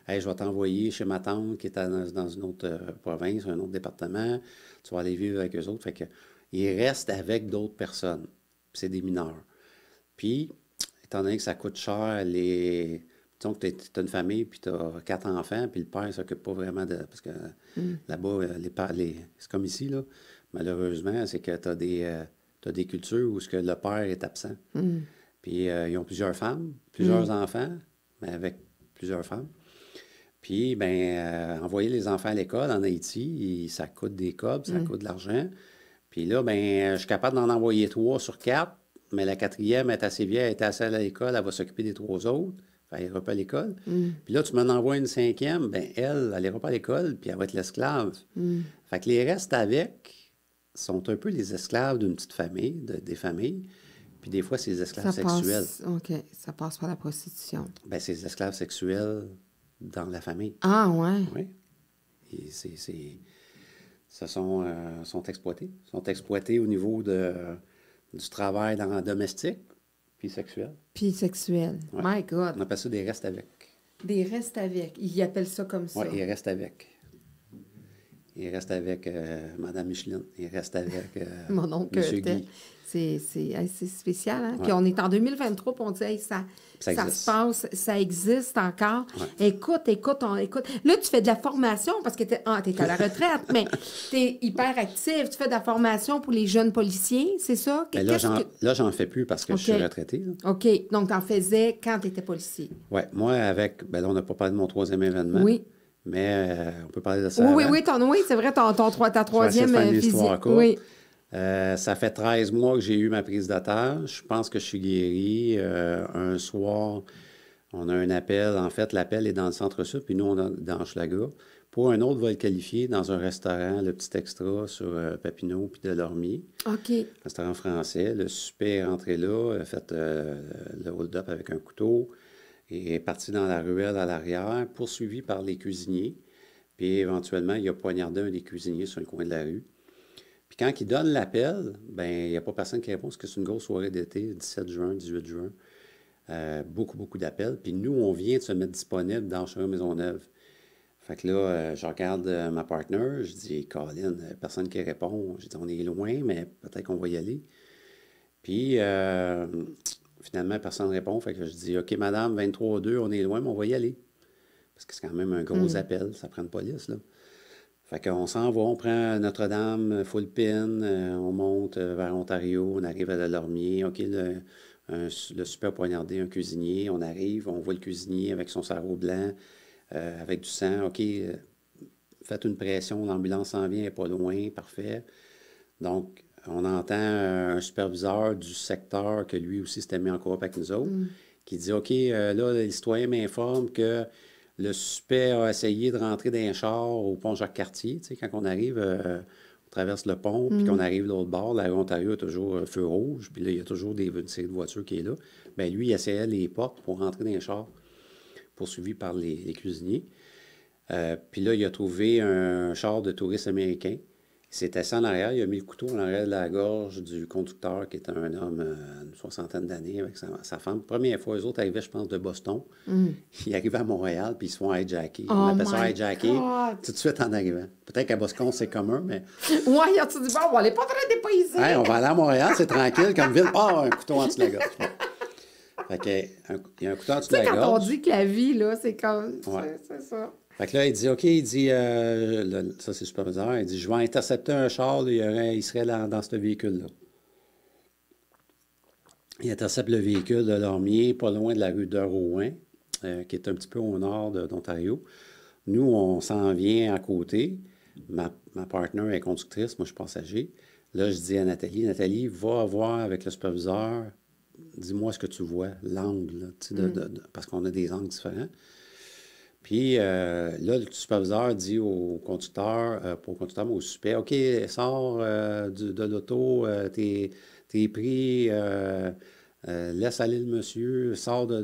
Hey, je vais t'envoyer chez ma tante qui est dans une autre province, un autre département. Tu vas aller vivre avec eux autres. Fait que, ils restent avec d'autres personnes. Puis c'est des mineurs. Puis, étant donné que ça coûte cher, disons que tu as une famille, puis tu as 4 enfants, puis le père ne s'occupe pas vraiment de... Parce que là-bas, c'est comme ici, là. Malheureusement, c'est que tu as des cultures où ce que le père est absent. Puis ils ont plusieurs femmes, plusieurs enfants, mais avec plusieurs femmes. Puis, envoyer les enfants à l'école en Haïti, ça coûte des cobs, ça coûte de l'argent. Puis là, je suis capable d'en envoyer 3 sur 4, mais la 4e est assez vieille, elle est assez à l'école, elle va s'occuper des 3 autres. Elle n'ira pas à l'école. Puis là, tu m'en envoies une 5e, elle n'ira pas à l'école, puis elle va être l'esclave. Fait que les restes avec sont un peu les esclaves d'une petite famille, des familles. Puis des fois, c'est les esclaves sexuels. OK, ça passe par la prostitution. C'est les esclaves sexuels dans la famille. Ah, ouais. Oui. Et sont exploités. Ils sont exploités au niveau du travail domestique, puis sexuel. Puis sexuel. Ouais. My God. On appelle ça des restes avec. Des restes avec. Ils appellent ça comme ça. Oui, ils restent avec. Il reste avec Mme Micheline. Il reste avec Mon oncle M. était. Guy. C'est spécial, hein? Ouais. Puis on est en 2023, puis on dit, hey, ça Ça se existe. passe, ça existe encore. Ouais. Écoute. Là, tu fais de la formation parce que tu es à la retraite, mais tu es hyper actif. Tu fais de la formation pour les jeunes policiers, c'est ça? Mais là, j'en fais plus parce que je suis retraité. Là. OK. Donc, tu en faisais quand tu étais policier. Oui. Moi, ben là, on n'a pas parlé de mon troisième événement. Oui. Mais on peut parler de ça. Oui, avant. oui, c'est vrai, ta troisième Je vais essayer de faire une visite. histoire courte. Oui. Ça fait 13 mois que j'ai eu ma prise d'otage. Je pense que je suis guéri. Un soir, on a un appel. En fait, l'appel est dans le centre-sud, puis nous, on est dans Hochelaga, pour un autre vol qualifié dans un restaurant, le Petit Extra, sur Papineau puis Delormier. OK. Restaurant français. Le suspect est rentré là, a fait le hold-up avec un couteau et est parti dans la ruelle à l'arrière, poursuivi par les cuisiniers. Puis éventuellement, il a poignardé un des cuisiniers sur le coin de la rue. Puis quand il donne l'appel, ben il n'y a pas personne qui répond parce que c'est une grosse soirée d'été, 17 juin, 18 juin. Beaucoup d'appels. Puis nous, on vient de se mettre disponible dans Hochelaga-Maisonneuve. Fait que là, je regarde ma partner, je dis, Colin, personne qui répond. Je dis, on est loin, mais peut-être qu'on va y aller. Puis finalement, personne ne répond. Fait que je dis, OK, madame, 23-2, on est loin, mais on va y aller. Parce que c'est quand même un gros appel, ça prend une police, là. Fait qu'on s'en va, on prend Notre-Dame, full pin, on monte vers Ontario, on arrive à Delormier. OK, le super poignardé, un cuisinier, on arrive, on voit le cuisinier avec son sarrau blanc, avec du sang. OK, faites une pression, l'ambulance s'en vient, elle n'est pas loin, parfait. Donc, on entend un superviseur du secteur que lui aussi s'était mis en coop avec nous autres, qui dit, OK, là, les citoyens m'informent que le suspect a essayé de rentrer dans un char au pont Jacques-Cartier. Tu sais, quand on arrive, on traverse le pont, puis qu'on arrive de l'autre bord, la rue Ontario a toujours un feu rouge, puis là, il y a toujours une série de voitures qui est là. Bien, lui, il essayait les portes pour rentrer dans un char, poursuivi par les cuisiniers. Puis là, il a trouvé un char de touristes américains. Il s'est assis en arrière, il a mis le couteau en arrière de la gorge du conducteur, qui était un homme d'une 60aine d'années, avec sa femme. Première fois, eux autres arrivaient, je pense, de Boston. Ils arrivaient à Montréal, puis ils se font hijacker. On appelle ça hijacker tout de suite en arrivant. Peut-être qu'à Boston, c'est commun, mais... Oui, tu dis, bon, on va aller pas très dépaysés. Hey, on va aller à Montréal, c'est tranquille, comme ville. Ah, un couteau en dessous de la gorge. Fait que, il y a un couteau en dessous de la gorge. Quand on dit que la vie, là, c'est comme... Ouais. C'est ça. Fait que là, il dit, OK, il dit, ça c'est le superviseur, il dit, je vais intercepter un char, là, il serait dans ce véhicule-là. Il intercepte le véhicule de Lormier, pas loin de la rue de Rouen, qui est un petit peu au nord d'Ontario. Nous, on s'en vient à côté. Ma partenaire est conductrice, moi je suis passager. Là, je dis à Nathalie, va voir avec le superviseur, dis-moi ce que tu vois, l'angle, parce qu'on a des angles différents. Puis là, le superviseur dit au conducteur, pas au conducteur, mais au suspect, OK, sors de l'auto, t'es pris, laisse aller le monsieur, sors de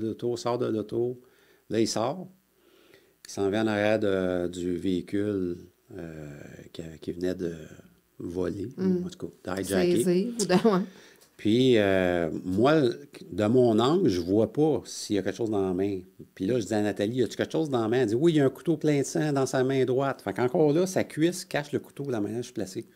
l'auto. Là, il sort. Il s'en vient en arrière du véhicule qui venait de voler, en tout cas, d'hijacker. Puis, moi, de mon angle, je vois pas s'il y a quelque chose dans la main. Puis là, je dis à Nathalie, y a-tu quelque chose dans la main? Elle dit, oui, il y a un couteau plein de sang dans sa main droite. Fait qu'encore là, sa cuisse cache le couteau de la manière dont je suis placé.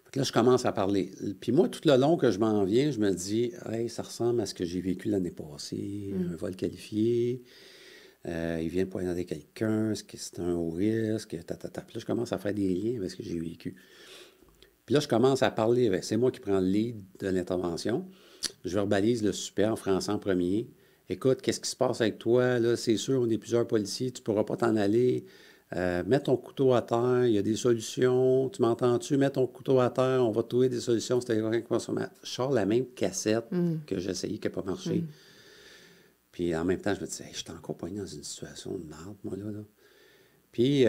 Fait que là, je commence à parler. Puis moi, tout le long que je m'en viens, je me dis, hey, ça ressemble à ce que j'ai vécu l'année passée, un vol qualifié. Il vient de poignarder quelqu'un, est-ce que c'est un haut risque? Puis là, je commence à faire des liens avec ce que j'ai vécu. Puis là, je commence à parler, c'est moi qui prends le lead de l'intervention. Je verbalise le suspect en français en premier. Écoute, qu'est-ce qui se passe avec toi? Là, c'est sûr, on est plusieurs policiers, tu ne pourras pas t'en aller. Mets ton couteau à terre, il y a des solutions. Tu m'entends-tu? Mets ton couteau à terre, on va trouver des solutions. Je sors la même cassette que j'ai essayé qui n'a pas marché. Puis en même temps, je me dis, hey, je suis encore poigné dans une situation de merde, moi, là. Puis...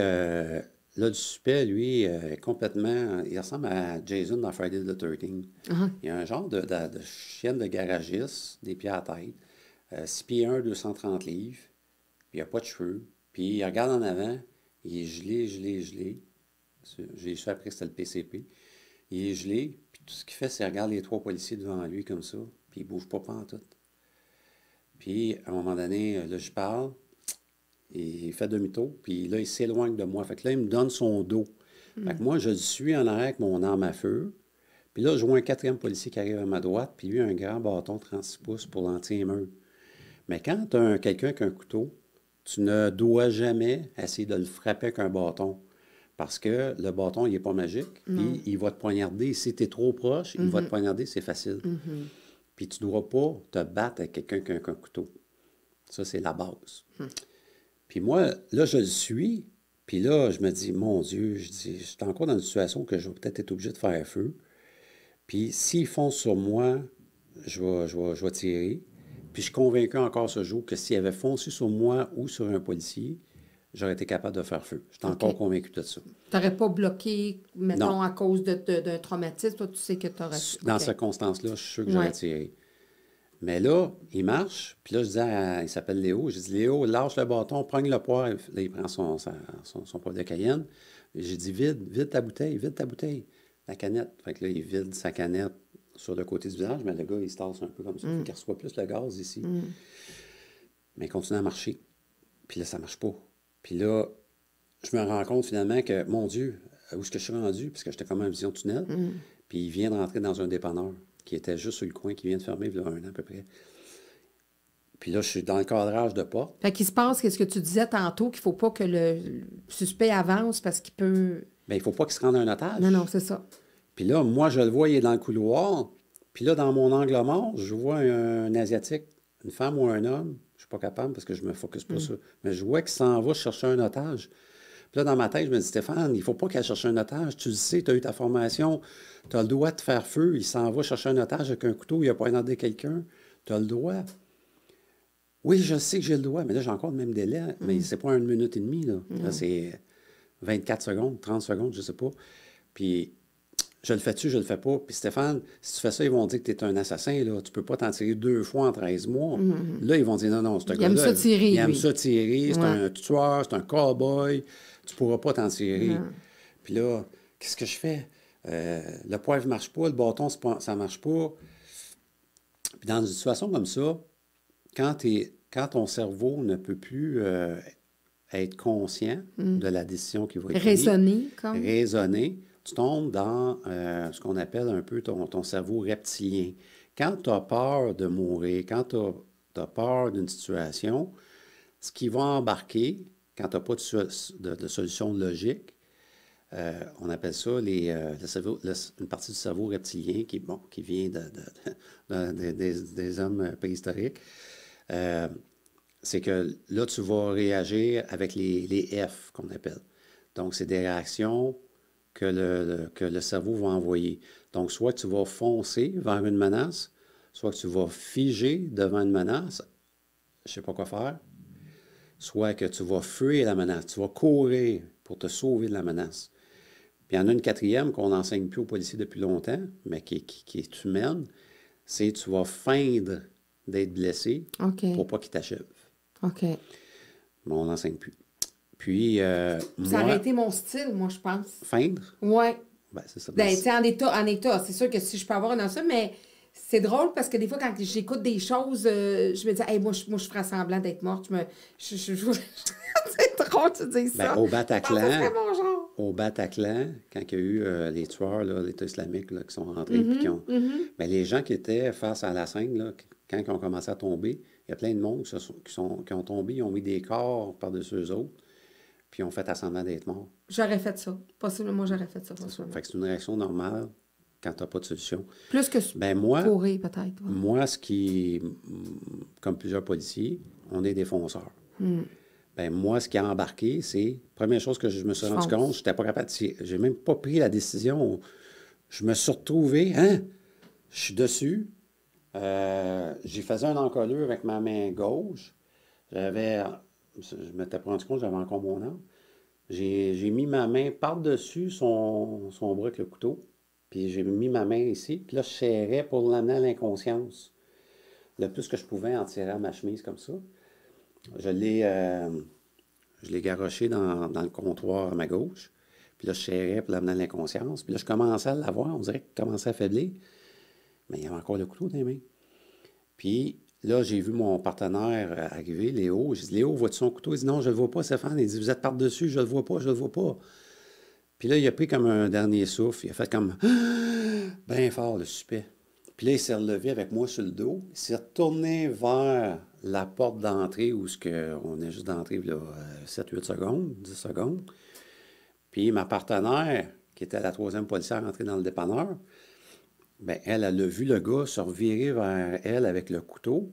là, le suspect, lui, complètement... Il ressemble à Jason dans Friday the 13th. Il a un genre de chienne de garagiste, des pieds à la tête, 6 pieds 1, 230 livres, puis il n'a pas de cheveux. Puis il regarde en avant, il est gelé. J'ai su après que c'était le PCP. Il est gelé, puis tout ce qu'il fait, c'est regarder les 3 policiers devant lui comme ça, puis il ne bouge pas pantoute. Puis, à un moment donné, là, je parle, il fait demi-tour, puis là, il s'éloigne de moi. Fait que là, il me donne son dos. Fait que moi, je le suis en arrière avec mon arme à feu. Puis là, je vois un quatrième policier qui arrive à ma droite, puis lui, un grand bâton de 36 pouces pour l'anti-émeute. Mais quand tu as quelqu'un avec un couteau, tu ne dois jamais essayer de le frapper avec un bâton. Parce que le bâton, il n'est pas magique. Puis il va te poignarder. Si tu es trop proche, il va te poignarder, c'est facile. Puis tu ne dois pas te battre avec quelqu'un qui a un couteau. Ça, c'est la base. Puis moi, là, je le suis. Puis là, je me dis, mon Dieu, je dis, je suis encore dans une situation que je vais peut-être être obligé de faire feu. Puis s'ils foncent sur moi, je vais tirer. Puis je suis convaincu encore ce jour que s'ils avaient foncé sur moi ou sur un policier, j'aurais été capable de faire feu. Je suis encore convaincu de ça. Tu n'aurais pas bloqué, mettons, Non. à cause d'un traumatisme. Toi, tu sais que tu aurais... Dans ces circonstances-là, je suis sûr que j'aurais tiré. Mais là, il marche. Puis là, je dis il s'appelle Léo. Je dis, Léo, lâche le bâton, prends le poire. Là, il prend son poivre de Cayenne. J'ai dit, vide ta bouteille, la canette. Fait que là, il vide sa canette sur le côté du visage, mais le gars, il se tasse un peu comme ça. Fait qu'il reçoit plus le gaz ici. Mais il continue à marcher. Puis là, ça marche pas. Puis là, je me rends compte finalement que, mon Dieu, où est-ce que je suis rendu? Parce que j'étais comme en vision tunnel. Puis il vient de rentrer dans un dépanneur qui était juste sur le coin, qui vient de fermer il y a 1 an à peu près. Puis là, je suis dans le cadrage de porte. Fait qu'il se passe, qu'est-ce que tu disais tantôt, qu'il ne faut pas que le suspect avance parce qu'il peut... Bien, il ne faut pas qu'il se rende un otage. Non, c'est ça. Puis là, moi, je le vois, il est dans le couloir. Puis là, dans mon angle mort, je vois un Asiatique, une femme ou un homme. Je ne suis pas capable parce que je ne me focus pas sur ça. Mais je vois qu'il s'en va chercher un otage. Puis là, dans ma tête, je me dis, Stéphane, il ne faut pas qu'elle cherche un otage. Tu le sais, tu as eu ta formation, tu as le droit de faire feu. Il s'en va chercher un otage avec un couteau, il a poignardé quelqu'un. Tu as le droit. Oui, je sais que j'ai le droit, mais là, j'ai encore le même délai. Mais c'est pas 1 minute et demie, là. Là, c'est 24 secondes, 30 secondes, je ne sais pas. Puis, je le fais-tu, je le fais pas. Puis, Stéphane, si tu fais ça, ils vont dire que tu es un assassin, là. Tu peux pas t'en tirer 2 fois en 13 mois. Là, ils vont dire, non, c'est un gars-là. Il aime ça tirer, il aime ça tirer, c'est un tueur, c'est un cow-boy. Tu pourras pas t'en tirer. Puis là, qu'est-ce que je fais? Le poivre ne marche pas, le bâton, ça ne marche pas. Puis dans une situation comme ça, quand ton cerveau ne peut plus être conscient de la décision qui va être prise, raisonner, tu tombes dans ce qu'on appelle un peu ton cerveau reptilien. Quand tu as peur de mourir, quand tu as peur d'une situation, ce qui va embarquer, quand tu n'as pas de solution logique, on appelle ça une partie du cerveau reptilien qui vient des hommes préhistoriques. C'est que là, tu vas réagir avec les F qu'on appelle. Donc, c'est des réactions que le cerveau va envoyer. Donc, soit tu vas foncer vers une menace, soit que tu vas figer devant une menace, je ne sais pas quoi faire, soit que tu vas fuir la menace, tu vas courir pour te sauver de la menace. Puis il y en a une quatrième qu'on n'enseigne plus aux policiers depuis longtemps, mais qui est humaine, c'est tu vas feindre d'être blessé pour pas qu'il t'achève. OK. Mais on n'enseigne plus. Puis, ça aurait été mon style, moi, je pense. Feindre? Oui. Ben, c'est ça. Ben, en état. C'est sûr que si je peux avoir un ça, mais c'est drôle parce que des fois, quand j'écoute des choses, je me dis, hey, moi, je ferais semblant d'être morte. C'est drôle, tu dis ça. Ben, au Bataclan, quand il y a eu les tueurs, l'État islamique, là, qui sont rentrés, puis ben, les gens qui étaient face à la scène, là, quand ils ont commencé à tomber, il y a plein de monde qui ont tombé, ils ont mis des corps par-dessus eux autres, puis ils ont fait semblant d'être morts. J'aurais fait ça. Possiblement, moi, j'aurais fait ça. Fait que c'est une réaction normale quand tu n'as pas de solution. Plus que courir, peut-être. Ouais. Moi, comme plusieurs policiers, on est des fonceurs. Ben, moi, ce qui a embarqué, c'est... Première chose que je me suis rendu compte, je n'étais pas capable de tirer. J'ai même pas pris la décision. Je me suis retrouvé, je suis dessus. J'ai fait un encolure avec ma main gauche. Je m'étais rendu compte que j'avais encore mon arme. J'ai mis ma main par-dessus son bras avec le couteau. Puis j'ai mis ma main ici. Puis là, je serrais pour l'amener à l'inconscience. Le plus que je pouvais en tirant ma chemise comme ça. Je l'ai garoché dans le comptoir à ma gauche. Puis là, je serrais pour l'amener à l'inconscience. Puis là, je commençais à l'avoir. On dirait qu'il commençait à faiblir. Mais il y avait encore le couteau dans les mains. Puis là, j'ai vu mon partenaire arriver, Léo. J'ai dit, Léo, vois-tu son couteau? Il dit, non, je ne le vois pas, Stéphane. Il dit, vous êtes par-dessus, je ne le vois pas, je ne le vois pas. Puis là, il a pris comme un dernier souffle. Il a fait comme, bien fort, le suspect. Puis là, il s'est relevé avec moi sur le dos. Il s'est retourné vers la porte d'entrée où on est juste d'entrée, là, 7-8 secondes, 10 secondes. Puis ma partenaire, qui était la troisième policière entrée dans le dépanneur, bien, elle a vu le gars se revirer vers elle avec le couteau.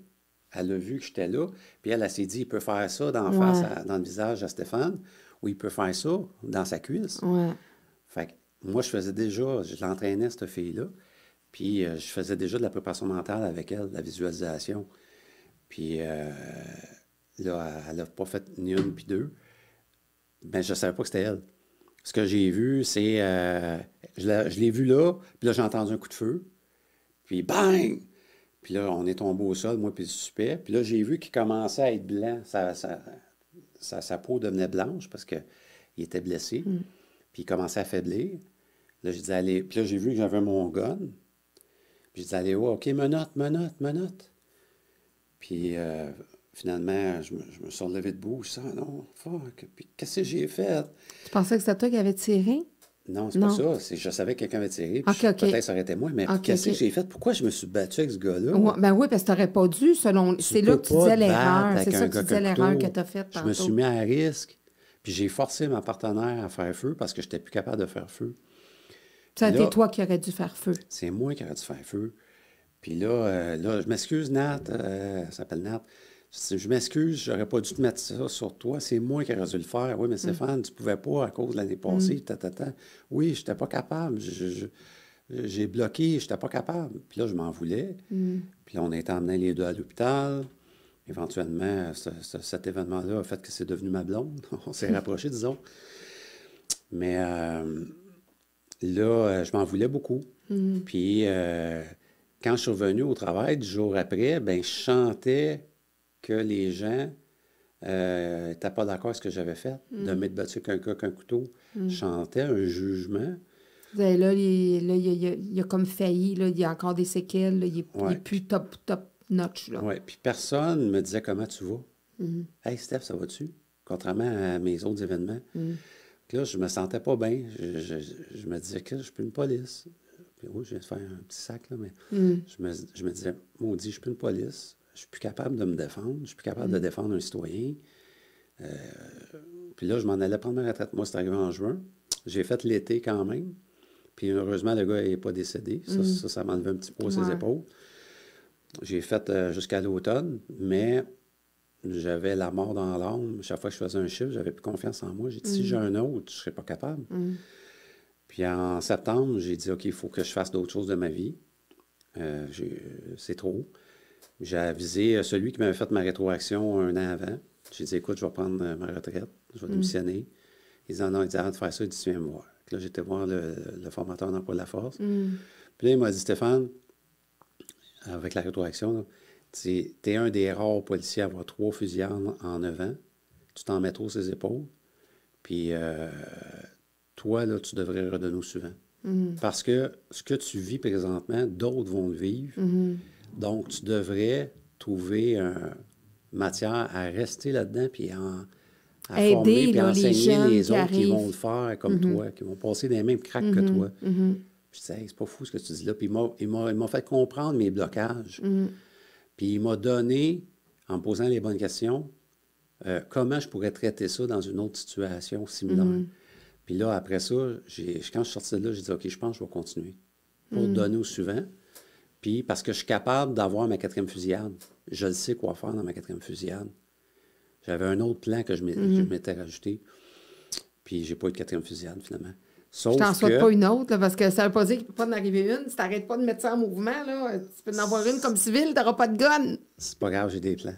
Elle a vu que j'étais là. Puis elle s'est dit, il peut faire ça dans le visage à Stéphane, ou il peut faire ça dans sa cuisse. Ouais. Fait que moi, je l'entraînais, cette fille-là. Puis je faisais déjà de la préparation mentale avec elle, de la visualisation. Puis là, elle n'a pas fait ni une puis deux. Mais je ne savais pas que c'était elle. Ce que j'ai vu, c'est... je l'ai vu là, puis là, j'ai entendu un coup de feu. Puis bang! Puis là, on est tombé au sol, moi puis le suspect. Puis là, j'ai vu qu'il commençait à être blanc. Sa peau devenait blanche parce qu'il était blessé. Puis il commençait à faiblir. Là, je disais, allez... Puis là, j'ai vu que j'avais mon gun. Puis je disais, allez, oh, OK, menotte. Puis finalement, je me suis relevé debout. Je disais, ah non, fuck. Puis qu'est-ce que j'ai fait? Tu pensais que c'était toi qui avais tiré? Non, c'est pas ça. Je savais que quelqu'un avait tiré. Puis peut-être ça aurait été moi. Mais qu'est-ce que j'ai fait? Pourquoi je me suis battu avec ce gars-là? Ouais, ben oui, parce que tu n'aurais pas dû, selon. C'est là que tu disais l'erreur. C'est ça que tu disais l'erreur que tu as faite tantôt. Je me suis mis à risque. Puis j'ai forcé ma partenaire à faire feu parce que je n'étais plus capable de faire feu. Ça a été toi qui aurais dû faire feu. C'est moi qui aurais dû faire feu. Puis là, je m'excuse, Nat. Elle s'appelle Nat. Je m'excuse, j'aurais pas dû te mettre ça sur toi. C'est moi qui aurais dû le faire. Oui, mais Stéphane, tu pouvais pas à cause de l'année passée. Oui, je n'étais pas capable. J'ai bloqué, je n'étais pas capable. Puis là, je m'en voulais. Puis là, on a été emmenés les deux à l'hôpital. Éventuellement, cet événement-là a fait que c'est devenu ma blonde. On s'est rapprochés, disons. Mais là, je m'en voulais beaucoup. Puis quand je suis revenu au travail, 10 jours après, ben je chantais que les gens n'étaient pas d'accord avec ce que j'avais fait, de m'être battu avec un gars avec un couteau. Je chantais un jugement. Là, il a comme failli, là, il y a encore des séquelles, là, il n'est plus top notch. Oui, puis personne ne me disait comment tu vas. Hey Steph, ça va-tu? Contrairement à mes autres événements. Là, je me sentais pas bien. Je me disais que je suis plus une police. Puis, oui, je viens de faire un petit sac, là, mais je me disais, maudit, je suis plus une police. Je suis plus capable de me défendre. Je suis plus capable de défendre un citoyen. Puis là, je m'en allais prendre ma retraite. Moi, c'est arrivé en juin. J'ai fait l'été quand même. Puis heureusement, le gars n'est pas décédé. Ça m'a enlevé un petit peu ses épaules. J'ai fait jusqu'à l'automne, mais j'avais la mort dans l'âme. Chaque fois que je faisais un chiffre, j'avais plus confiance en moi. J'ai dit, si j'ai un autre, je ne serais pas capable. Puis en septembre, j'ai dit, OK, il faut que je fasse d'autres choses de ma vie. C'est trop. J'ai avisé celui qui m'avait fait ma rétroaction un an avant. J'ai dit, écoute, je vais prendre ma retraite, je vais démissionner. Il dit, non, il dit, arrête de faire ça, il dit, tu viens me voir. Puis là, j'étais voir le formateur d'emploi de la force. Puis là, il m'a dit, Stéphane, avec la rétroaction, tu es un des rares policiers à avoir 3 fusillades en 9 ans. Tu t'en mets trop ses épaules. Puis toi, là, tu devrais redonner au suivant. Parce que ce que tu vis présentement, d'autres vont le vivre. Donc, tu devrais trouver matière à rester là-dedans puis à aider, former puis là, enseigner les autres qui arrivent. vont le faire comme toi, qui vont passer des mêmes craques que toi. Puis je disais, hey, c'est pas fou ce que tu dis là. Puis il m'a fait comprendre mes blocages. Puis il m'a donné, en me posant les bonnes questions, comment je pourrais traiter ça dans une autre situation similaire. Puis là, après ça, quand je suis sorti de là, j'ai dit, OK, je pense que je vais continuer pour donner au suivant. Puis parce que je suis capable d'avoir ma 4e fusillade. Je le sais quoi faire dans ma 4e fusillade. J'avais un autre plan que je m'étais rajouté. Puis j'ai pas eu de 4e fusillade, finalement. Sauf je t'en que... souhaite pas une autre, là, parce que ça veut pas dire qu'il ne peut pas en arriver une. Si tu n'arrêtes pas de mettre ça en mouvement, là, tu peux en avoir une comme civil, tu n'auras pas de gun. C'est pas grave, j'ai des plans.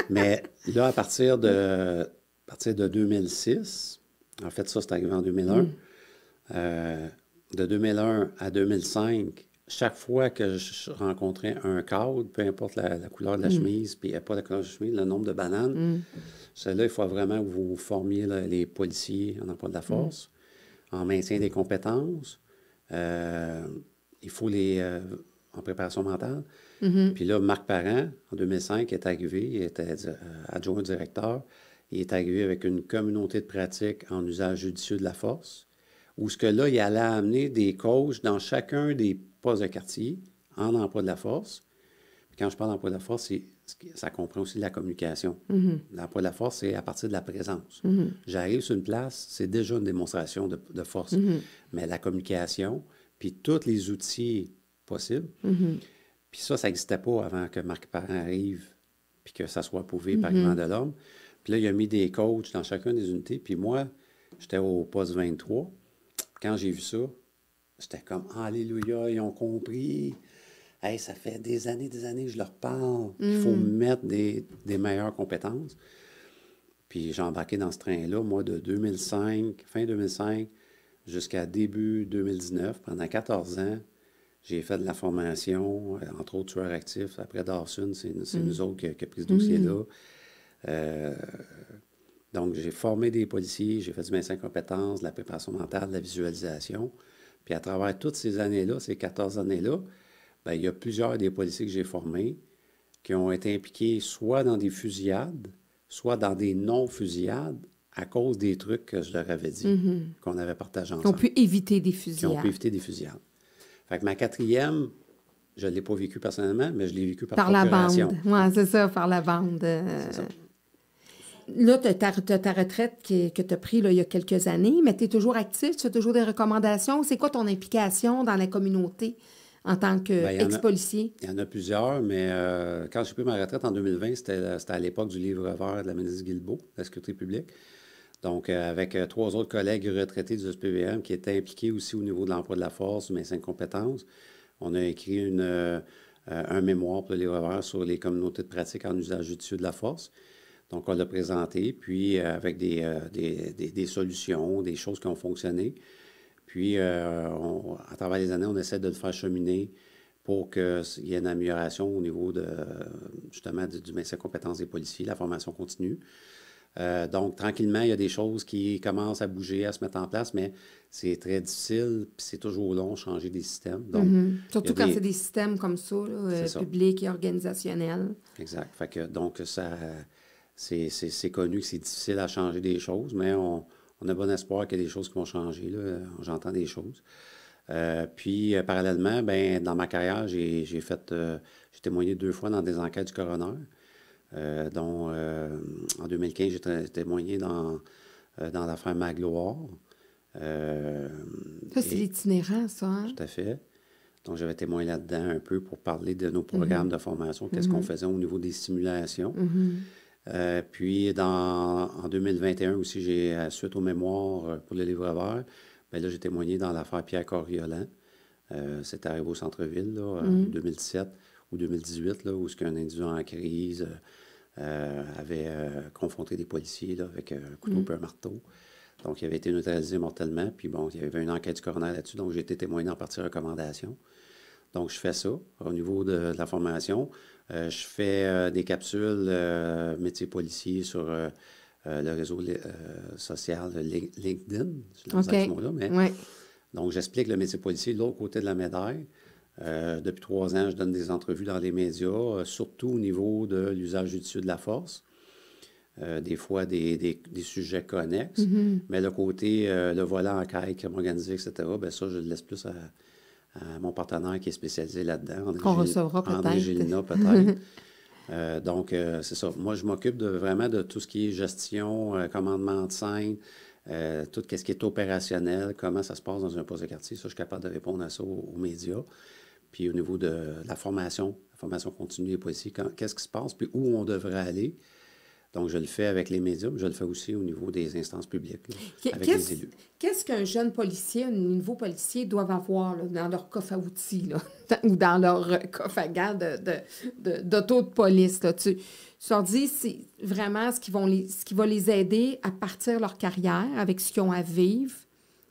Mais là, à partir de 2006, en fait, ça, c'est arrivé en 2001. De 2001 à 2005, chaque fois que je rencontrais un cadre, peu importe la couleur de la chemise, puis pas la couleur de la chemise, le nombre de bananes, celle-là, il faut vraiment que vous formiez là, les policiers en emploi de la force, en maintien des compétences. Il faut en préparation mentale. Puis là, Marc Parent, en 2005, est arrivé, il était adjoint directeur. Il est arrivé avec une communauté de pratique en usage judicieux de la force, où ce que là, il allait amener des coachs dans chacun des postes de quartier en emploi de la force. Puis quand je parle d'emploi de la force, ça comprend aussi la communication. L'emploi de la force, c'est à partir de la présence. J'arrive sur une place, c'est déjà une démonstration de force. Mais la communication, puis tous les outils possibles. Puis ça n'existait pas avant que Marc Parent arrive, puis que ça soit approuvé par Yvan Delorme. Puis là, il a mis des coachs dans chacune des unités. Puis moi, j'étais au poste 23. Quand j'ai vu ça, j'étais comme « Alléluia, ils ont compris. Hey, ça fait des années que je leur parle. Il faut mettre des meilleures compétences. » Puis j'ai embarqué dans ce train-là, moi, de 2005, fin 2005, jusqu'à début 2019. Pendant 14 ans, j'ai fait de la formation, entre autres tueurs actifs. Après Dawson, c'est nous autres qui a pris ce dossier-là. Donc, j'ai formé des policiers, j'ai fait du maintien de compétences, de la préparation mentale, de la visualisation. Puis à travers toutes ces années-là, ces 14 années-là, bien, il y a plusieurs des policiers que j'ai formés qui ont été impliqués soit dans des fusillades, soit dans des non-fusillades à cause des trucs que je leur avais dit, qu'on avait partagés ensemble. Qui ont pu éviter des Qui fusillades. ont pu éviter des fusillades. Fait que ma quatrième, je ne l'ai pas vécue personnellement, mais je l'ai vécue par la procuration. bande. Oui, c'est ça, par la bande. C'est ça. Là, tu as ta retraite que tu as prise il y a quelques années, mais tu es toujours actif, tu fais toujours des recommandations. C'est quoi ton implication dans la communauté en tant qu'ex-policier? Il y en a plusieurs, mais quand j'ai pris ma retraite en 2020, c'était à l'époque du livre vert de la ministre Guilbeault, de la sécurité publique. Donc, avec 3 autres collègues retraités du SPVM qui étaient impliqués aussi au niveau de l'emploi de la force, du maintien de compétences, on a écrit un mémoire pour le livre vert sur les communautés de pratique en usage judicieux de la force. Donc, on l'a présenté, puis avec des solutions, des choses qui ont fonctionné. Puis, à travers les années, on essaie de le faire cheminer pour qu'il y ait une amélioration au niveau justement du maintien de compétences des policiers, la formation continue. Donc, tranquillement, il y a des choses qui commencent à bouger, à se mettre en place, mais c'est très difficile, puis c'est toujours long, changer des systèmes. Donc, surtout quand c'est des systèmes comme ça, là, publics et organisationnels. Exact. Fait que, donc, c'est connu que c'est difficile à changer des choses, mais on a bon espoir qu'il y a des choses qui vont changer. J'entends des choses. Puis, parallèlement, ben, dans ma carrière, j'ai témoigné 2 fois dans des enquêtes du coroner, dont en 2015, j'ai témoigné dans l'affaire Magloire. Ça, c'est l'itinérant, ça, hein? Tout à fait. Donc, j'avais témoigné là-dedans un peu pour parler de nos programmes de formation, qu'est-ce qu'on faisait au niveau des simulations. Puis, en 2021 aussi, suite au mémoire pour le livre vert, bien là, j'ai témoigné dans l'affaire Pierre Coriolan. C'était arrivé au centre-ville, là, en 2017 ou 2018, là, où un individu en crise avait confronté des policiers là, avec un couteau et un marteau. Donc, il avait été neutralisé mortellement. Puis, bon, il y avait une enquête du coroner là-dessus. Donc, j'ai été témoigné en partie recommandation. Donc, je fais ça au niveau de la formation. Je fais des capsules métiers policiers sur le réseau social LinkedIn. Je lance ce mot-là, mais donc, j'explique le métier policier de l'autre côté de la médaille. Depuis 3 ans, je donne des entrevues dans les médias, surtout au niveau de l'usage judicieux de la force. Des fois, des sujets connexes. Mais le côté, le volet enquête, crime organisé, etc., bien ça, je le laisse plus à mon partenaire qui est spécialisé là-dedans. Qu'on recevra peut-être. André Gélina, peut-être. Donc, c'est ça. Moi, je m'occupe vraiment de tout ce qui est gestion, commandement de scène, tout ce qui est opérationnel, comment ça se passe dans un poste de quartier. Ça, je suis capable de répondre à ça aux médias. Puis au niveau de la formation continue des policiers, qu'est-ce qui se passe, puis où on devrait aller. Donc, je le fais avec les médias, mais je le fais aussi au niveau des instances publiques, là, avec les élus. Qu'est-ce qu'un jeune policier, un nouveau policier doivent avoir là, dans leur coffre à outils là, ou dans leur coffre à gants d'auto de police? Là. Tu leur dis, c'est vraiment ce qui va les aider à partir leur carrière avec ce qu'ils ont à vivre.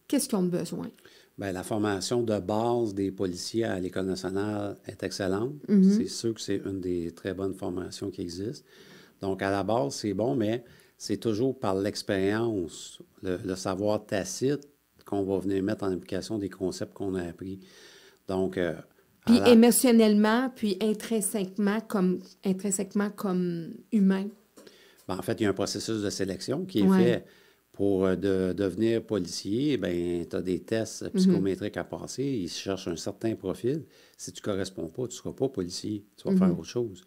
Qu'est-ce qu'ils ont besoin? Bien, la formation de base des policiers à l'École nationale est excellente. C'est sûr que c'est une des très bonnes formations qui existent. Donc, à la base, c'est bon, mais c'est toujours par l'expérience, le savoir tacite qu'on va venir mettre en application des concepts qu'on a appris. Donc, Puis Alors, émotionnellement, puis intrinsèquement comme humain. ben, en fait, il y a un processus de sélection qui est Ouais. fait pour devenir policier. Ben, tu as des tests psychométriques à passer. Ils cherchent un certain profil. Si tu ne corresponds pas, tu ne seras pas policier. Tu vas faire autre chose.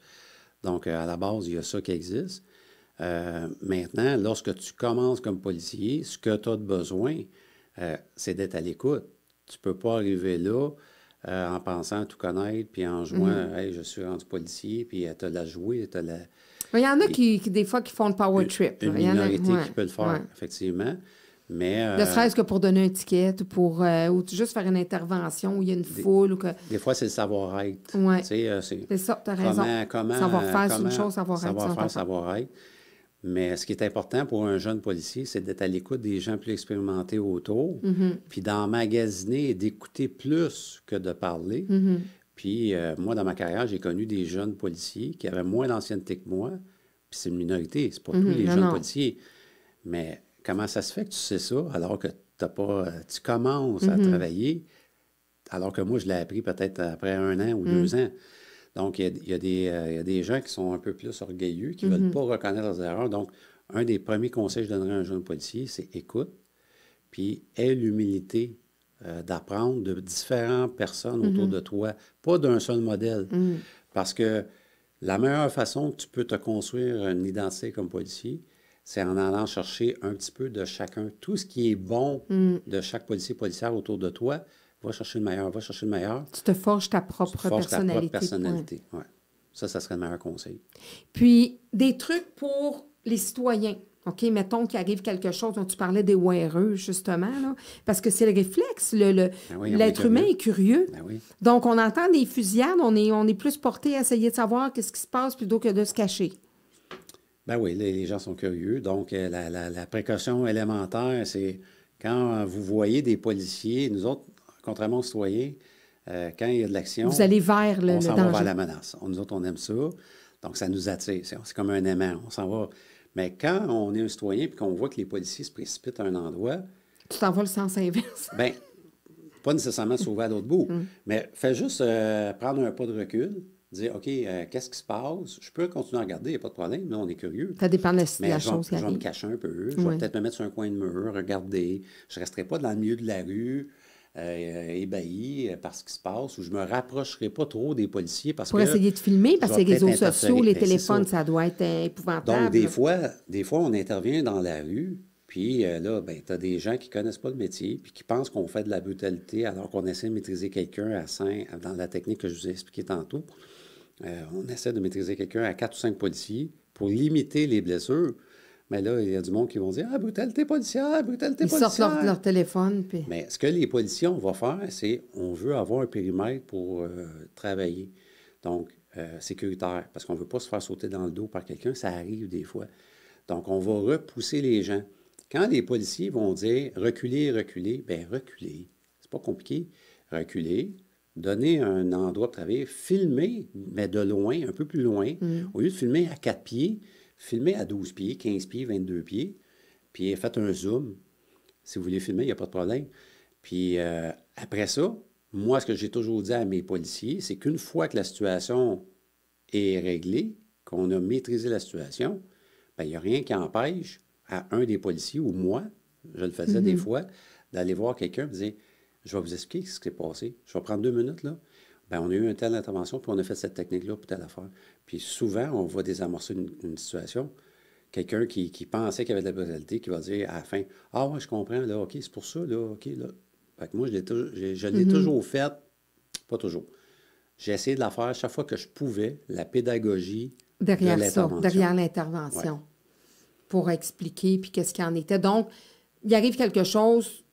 Donc, à la base, il y a ça qui existe. Maintenant, lorsque tu commences comme policier, ce que tu as de besoin, c'est d'être à l'écoute. Tu ne peux pas arriver là en pensant tout connaître, puis en jouant, hey, je suis rendu policier, puis tu as la jouer, tu as la... Il y en a Et- qui, des fois, qui font le power trip. Une Là. Il y en a, minorité ouais, qui peut le faire, ouais. effectivement. Mais Ne serait-ce que pour donner un ticket ou pour ou juste faire une intervention où il y a une foule ou que. des fois, c'est le savoir-être. Ouais. Tu sais, c'est C'est ça, tu as raison. Savoir-faire, c'est une chose, savoir-être, c'est savoir-faire, important. savoir-être. Mais ce qui est important pour un jeune policier, c'est d'être à l'écoute des gens plus expérimentés autour, puis d'emmagasiner et d'écouter plus que de parler. Puis moi, dans ma carrière, j'ai connu des jeunes policiers qui avaient moins d'ancienneté que moi, puis c'est une minorité, c'est pas tous les Non, jeunes non. policiers. Mais comment ça se fait que tu sais ça alors que t'as pas, tu commences à travailler, alors que moi, je l'ai appris peut-être après 1 an ou 2 ans. Donc, il y a des gens qui sont un peu plus orgueilleux, qui ne veulent pas reconnaître leurs erreurs. Donc, un des premiers conseils que je donnerais à un jeune policier, c'est écoute, puis aie l'humilité d'apprendre de différentes personnes autour de toi, pas d'un seul modèle. Parce que la meilleure façon que tu peux te construire une identité comme policier, c'est en allant chercher un petit peu de chacun. Tout ce qui est bon de chaque policier, policière autour de toi, va chercher le meilleur, va chercher le meilleur. Tu te forges ta Tu propre te forges ta propre personnalité. personnalité. Ouais. Ça serait le meilleur conseil. Puis, des trucs pour les citoyens. OK, mettons qu'il arrive quelque chose dont tu parlais des WRE, justement, là, parce que c'est le réflexe. Ben oui, on L'être est humain curieux. est curieux. Ben oui. Donc, on entend des fusillades, on est plus porté à essayer de savoir qu'est-ce qui se passe plutôt que de se cacher. Ben oui, les gens sont curieux. Donc, la précaution élémentaire, c'est quand vous voyez des policiers, nous autres, contrairement aux citoyens, quand il y a de l'action, Vous allez vers on le s'en va vers danger. la menace. Nous autres, on aime ça. Donc, ça nous attire. C'est comme un aimant. On s'en va. Mais quand on est un citoyen et qu'on voit que les policiers se précipitent à un endroit, Tu t'en vas le sens inverse. bien, pas nécessairement sauver à l'autre bout, mais fais juste prendre un pas de recul, dire, OK, qu'est-ce qui se passe? Je peux continuer à regarder, il n'y a pas de problème. Là, on est curieux. Ça dépend de la Mais chose qui je vais me arrive. cacher un peu. Je Ouais. vais peut-être me mettre sur un coin de mur, regarder. Je ne resterai pas dans le milieu de la rue, ébahi par ce qui se passe, ou je ne me rapprocherai pas trop des policiers parce Pour que essayer de filmer, parce je que vais les réseaux peut-être sociaux, interférer. les Ben, c'est téléphones, ça. ça doit être épouvantable. Donc, des fois, on intervient dans la rue, puis là, ben, tu as des gens qui ne connaissent pas le métier, puis qui pensent qu'on fait de la brutalité alors qu'on essaie de maîtriser quelqu'un dans la technique que je vous ai expliquée tantôt. On essaie de maîtriser quelqu'un à 4 ou 5 policiers pour limiter les blessures. Mais là, il y a du monde qui vont dire « Ah, brutalité policière, brutalité Ils sortent policière! » leur téléphone. Puis... Mais ce que les policiers, on va faire, c'est on veut avoir un périmètre pour travailler. Donc, sécuritaire, parce qu'on ne veut pas se faire sauter dans le dos par quelqu'un, ça arrive des fois. Donc, on va repousser les gens. Quand les policiers vont dire « reculer, reculer », bien, reculer, c'est pas compliqué. Reculer, donner un endroit pour travailler, filmer, mais de loin, un peu plus loin. Au lieu de filmer à 4 pieds, filmer à 12 pieds, 15 pieds, 22 pieds, puis faites un zoom. Si vous voulez filmer, il n'y a pas de problème. Puis après ça, moi, ce que j'ai toujours dit à mes policiers, c'est qu'une fois que la situation est réglée, qu'on a maîtrisé la situation, bien, il n'y a rien qui empêche à un des policiers, ou moi, je le faisais des fois, d'aller voir quelqu'un et dire « Je vais vous expliquer ce qui s'est passé. Je vais prendre 2 minutes, là. Bien, on a eu une telle intervention, puis on a fait cette technique-là pour telle affaire. » Puis souvent, on va désamorcer une situation. Quelqu'un qui pensait qu'il y avait de la brutalité, qui va dire à la fin « Ah ouais, je comprends, là, OK, c'est pour ça, là, OK, là. » Fait que moi, je l'ai toujours fait, pas toujours. J'ai essayé de la faire chaque fois que je pouvais, la pédagogie derrière de ça, l'intervention. derrière l'intervention, pour expliquer, puis qu'est-ce qu'il en était. Donc, il arrive quelque chose,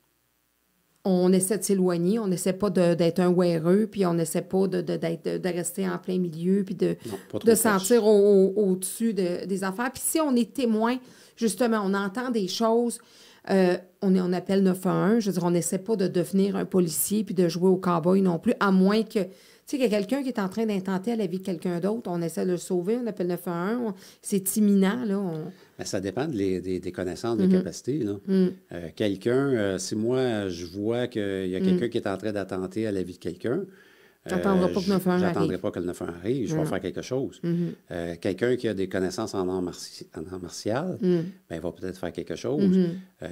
on essaie de s'éloigner, on n'essaie pas d'être un weareux, puis on n'essaie pas de rester en plein milieu, puis de Non, pas trop se proche. sentir au-dessus des affaires. Puis si on est témoin, justement, on entend des choses, on appelle 911, je veux dire, on n'essaie pas de devenir un policier puis de jouer au cow-boy non plus, à moins que, tu sais, qu'il y a quelqu'un qui est en train d'intenter à la vie de quelqu'un d'autre, on essaie de le sauver, on appelle 911, c'est imminent, là. Ben, ça dépend des connaissances, des capacités. Là. Quelqu'un, si moi, je vois qu'il y a quelqu'un qui est en train d'attenter à la vie de quelqu'un, J'attendrai pas que le 911 J'attendrai arrive. pas que le 911 arrive, je vais faire quelque chose. Quelqu'un qui a des connaissances en art martial, ben, il va peut-être faire quelque chose.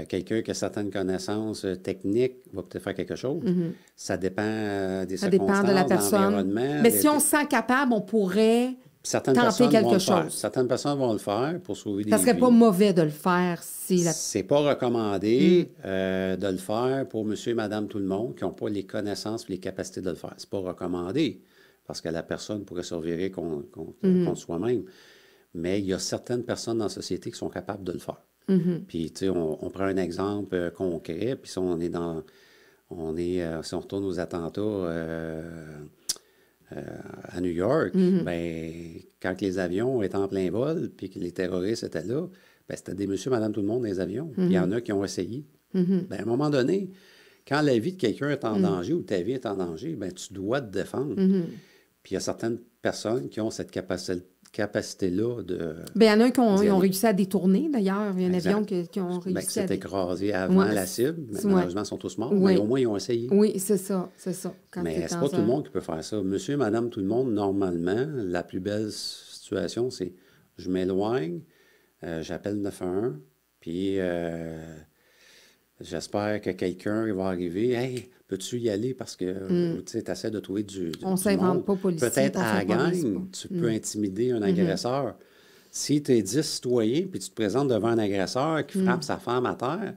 Quelqu'un qui a certaines connaissances techniques va peut-être faire quelque chose. Ça dépend des Ça dépend circonstances, de la de personne. l'environnement. Mais si on se sent capable, on pourrait Certaines tenter personnes quelque vont le faire. chose. Certaines personnes vont le faire pour sauver des Ça serait vies. pas mauvais de le faire si la... C'est pas recommandé de le faire pour monsieur et madame tout le monde qui n'ont pas les connaissances et les capacités de le faire. C'est pas recommandé parce que la personne pourrait se revirer contre soi-même. Mais il y a certaines personnes dans la société qui sont capables de le faire. Puis, tu sais, on prend un exemple concret, puis si on est dans... si on retourne aux attentats à New York, ben, quand les avions étaient en plein vol, puis que les terroristes étaient là, ben, c'était des monsieur, madame, tout le monde dans les avions. Puis il y en a qui ont essayé. Ben, à un moment donné, quand la vie de quelqu'un est en danger ou ta vie est en danger, ben, tu dois te défendre. Puis il y a certaines personnes qui ont cette capacité-là de... Bien, il y en a qui ont réussi à détourner, d'ailleurs. Il y a un Exact. avion qui ont réussi Ben, qui s'est à... écrasé avant la cible. Mais malheureusement, ils sont tous morts. Oui. Mais au moins, ils ont essayé. Oui, c'est ça, c'est ça. Quand Mais t'es c'est dans pas tout le monde qui peut faire ça. Monsieur, madame, tout le monde, normalement, la plus belle situation, c'est je m'éloigne, j'appelle 911, puis j'espère que quelqu'un va arriver. Hey, peux-tu y aller parce que tu essaies de trouver du On du s'invente monde. pas policier. Peut-être à la s'improvise gang, tu peux intimider un agresseur. Si tu es 10 citoyens puis tu te présentes devant un agresseur qui frappe sa femme à terre,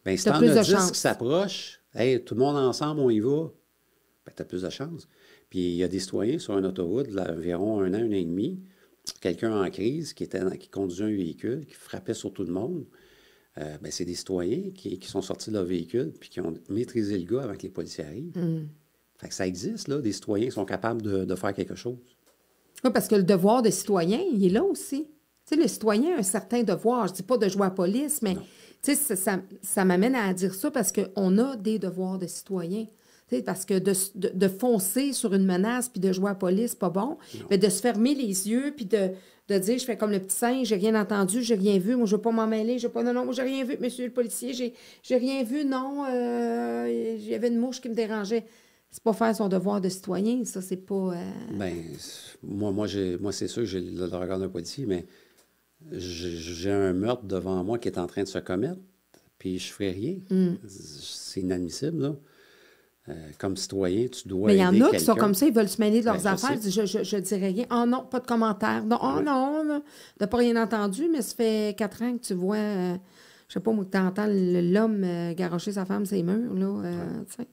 bien, si tu T'as en plus de as 10 chance. qui s'approchent, hey, tout le monde ensemble, on y va, bien, tu as plus de chance. Puis il y a des citoyens sur une autoroute d'environ 1 an et demi, quelqu'un en crise qui conduisait un véhicule, qui frappait sur tout le monde. Ben, c'est des citoyens qui sont sortis de leur véhicule puis qui ont maîtrisé le gars avant que les policiers arrivent. Fait que ça existe, là, des citoyens qui sont capables de faire quelque chose. Oui, parce que le devoir de citoyen, il est là aussi. Tu sais, le citoyen a un certain devoir. Je ne dis pas de jouer à la police, mais tu sais, ça m'amène à dire ça parce qu'on a des devoirs de citoyen. Tu sais, parce que de foncer sur une menace puis de jouer à la police, pas bon. Mais de se fermer les yeux puis de dire, je fais comme le petit singe, j'ai rien entendu, j'ai rien vu, moi, je ne veux pas m'en mêler, non, moi, j'ai rien vu, monsieur le policier, j'ai rien vu, non, il y avait une mouche qui me dérangeait. C'est pas faire son devoir de citoyen, ça, c'est pas... Ben, moi, c'est sûr que j'ai le regard d'un policier, mais j'ai un meurtre devant moi qui est en train de se commettre, puis je ferai rien. C'est inadmissible, là. Comme citoyen, tu dois Mais il y aider en a qui sont quelqu'un. comme ça, ils veulent se mêler de leurs Ben, je affaires. sais. Je dirais rien. Oh non, pas de commentaire. Non, oh non, t'as pas rien entendu, mais ça fait 4 ans que tu vois, je sais pas, moi, que t'entends l'homme garrocher sa femme ses murs, là. Tu sais.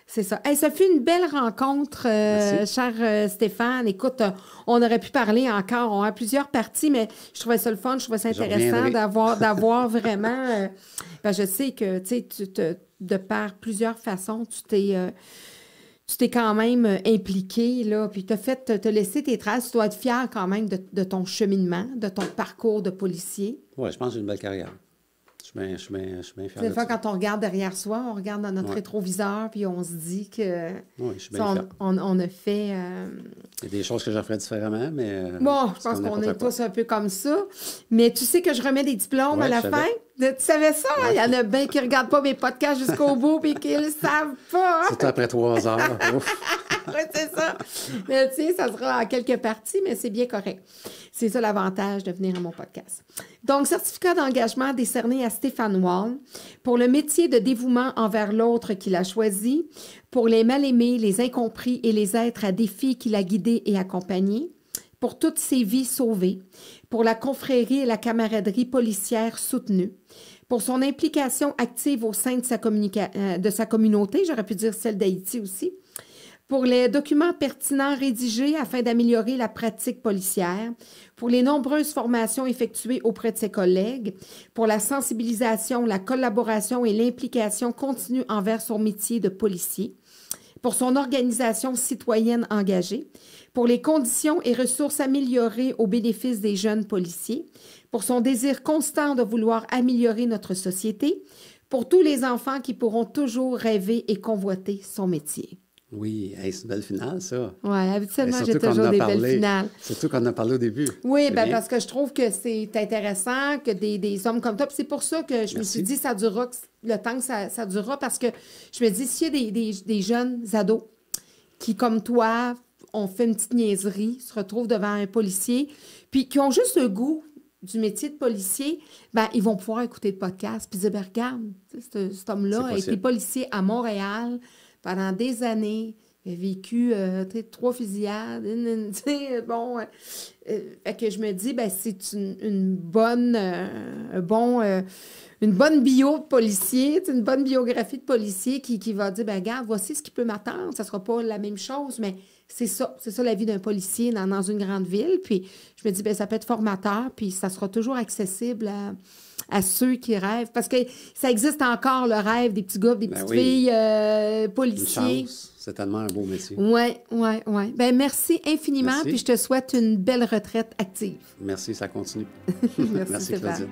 C'est ça. Hey, ça fut une belle rencontre, cher Stéphane. Écoute, on aurait pu parler encore. On a plusieurs parties, mais je trouvais ça le fun, je trouvais ça intéressant d'avoir vraiment... ben, je sais que, tu sais, de par plusieurs façons, tu t'es quand même impliqué, là, puis t'as laissé tes traces. Tu dois être fier quand même de ton cheminement, de ton parcours de policier. Oui, je pense que j'ai une belle carrière. Je suis bien fier Des de fois, ça. quand on regarde derrière soi, on regarde dans notre rétroviseur, puis on se dit que Oui, je suis bien fier. on a fait... Il y a des choses que je ferais différemment, mais... Bon, je pense qu'on est tous un peu comme ça. Mais tu sais que je remets des diplômes à la fin? Tu savais ça? Il y en a bien qui ne regardent pas mes podcasts jusqu'au bout et qui ne le savent pas. Surtout après 3 heures. Oui, c'est ça. Mais tu sais, ça sera en quelques parties, mais c'est bien correct. C'est ça l'avantage de venir à mon podcast. Donc, certificat d'engagement décerné à Stéphane Wall pour le métier de dévouement envers l'autre qu'il a choisi, pour les mal-aimés, les incompris et les êtres à défi qu'il a guidés et accompagnés, pour toutes ses vies sauvées, pour la confrérie et la camaraderie policière soutenue, pour son implication active au sein de sa communauté, j'aurais pu dire celle d'Haïti aussi, pour les documents pertinents rédigés afin d'améliorer la pratique policière, pour les nombreuses formations effectuées auprès de ses collègues, pour la sensibilisation, la collaboration et l'implication continue envers son métier de policier, pour son organisation citoyenne engagée, pour les conditions et ressources améliorées au bénéfice des jeunes policiers, pour son désir constant de vouloir améliorer notre société, pour tous les enfants qui pourront toujours rêver et convoiter son métier. Oui, hey, c'est une belle finale, ça. Oui, habituellement, j'ai toujours des belles finales. Surtout qu'on en a parlé au début. Oui, ben parce que je trouve que c'est intéressant que des hommes comme toi, puis c'est pour ça que je me suis dit ça durera le temps que ça durera, parce que je me dis, s'il y a des jeunes ados qui, comme toi, ont fait une petite niaiserie, se retrouvent devant un policier, puis qui ont juste le goût du métier de policier, ben ils vont pouvoir écouter le podcast puis dire, ben, regarde, cet homme-là a été policier à Montréal pendant des années, il a vécu 3 fusillades, bon, fait que je me dis, ben c'est une bonne, une bonne bio de policier, une bonne biographie de policier qui va dire, ben regarde, voici ce qui peut m'attendre, ça sera pas la même chose, mais c'est ça la vie d'un policier dans une grande ville. Puis je me dis, ben ça peut être formateur, puis ça sera toujours accessible à ceux qui rêvent. Parce que ça existe encore, le rêve des petits gars, des petites filles policiers. Une chance. C'est tellement un beau métier. Oui. Ben merci infiniment, puis je te souhaite une belle retraite active. Merci, ça continue. Merci Claudine.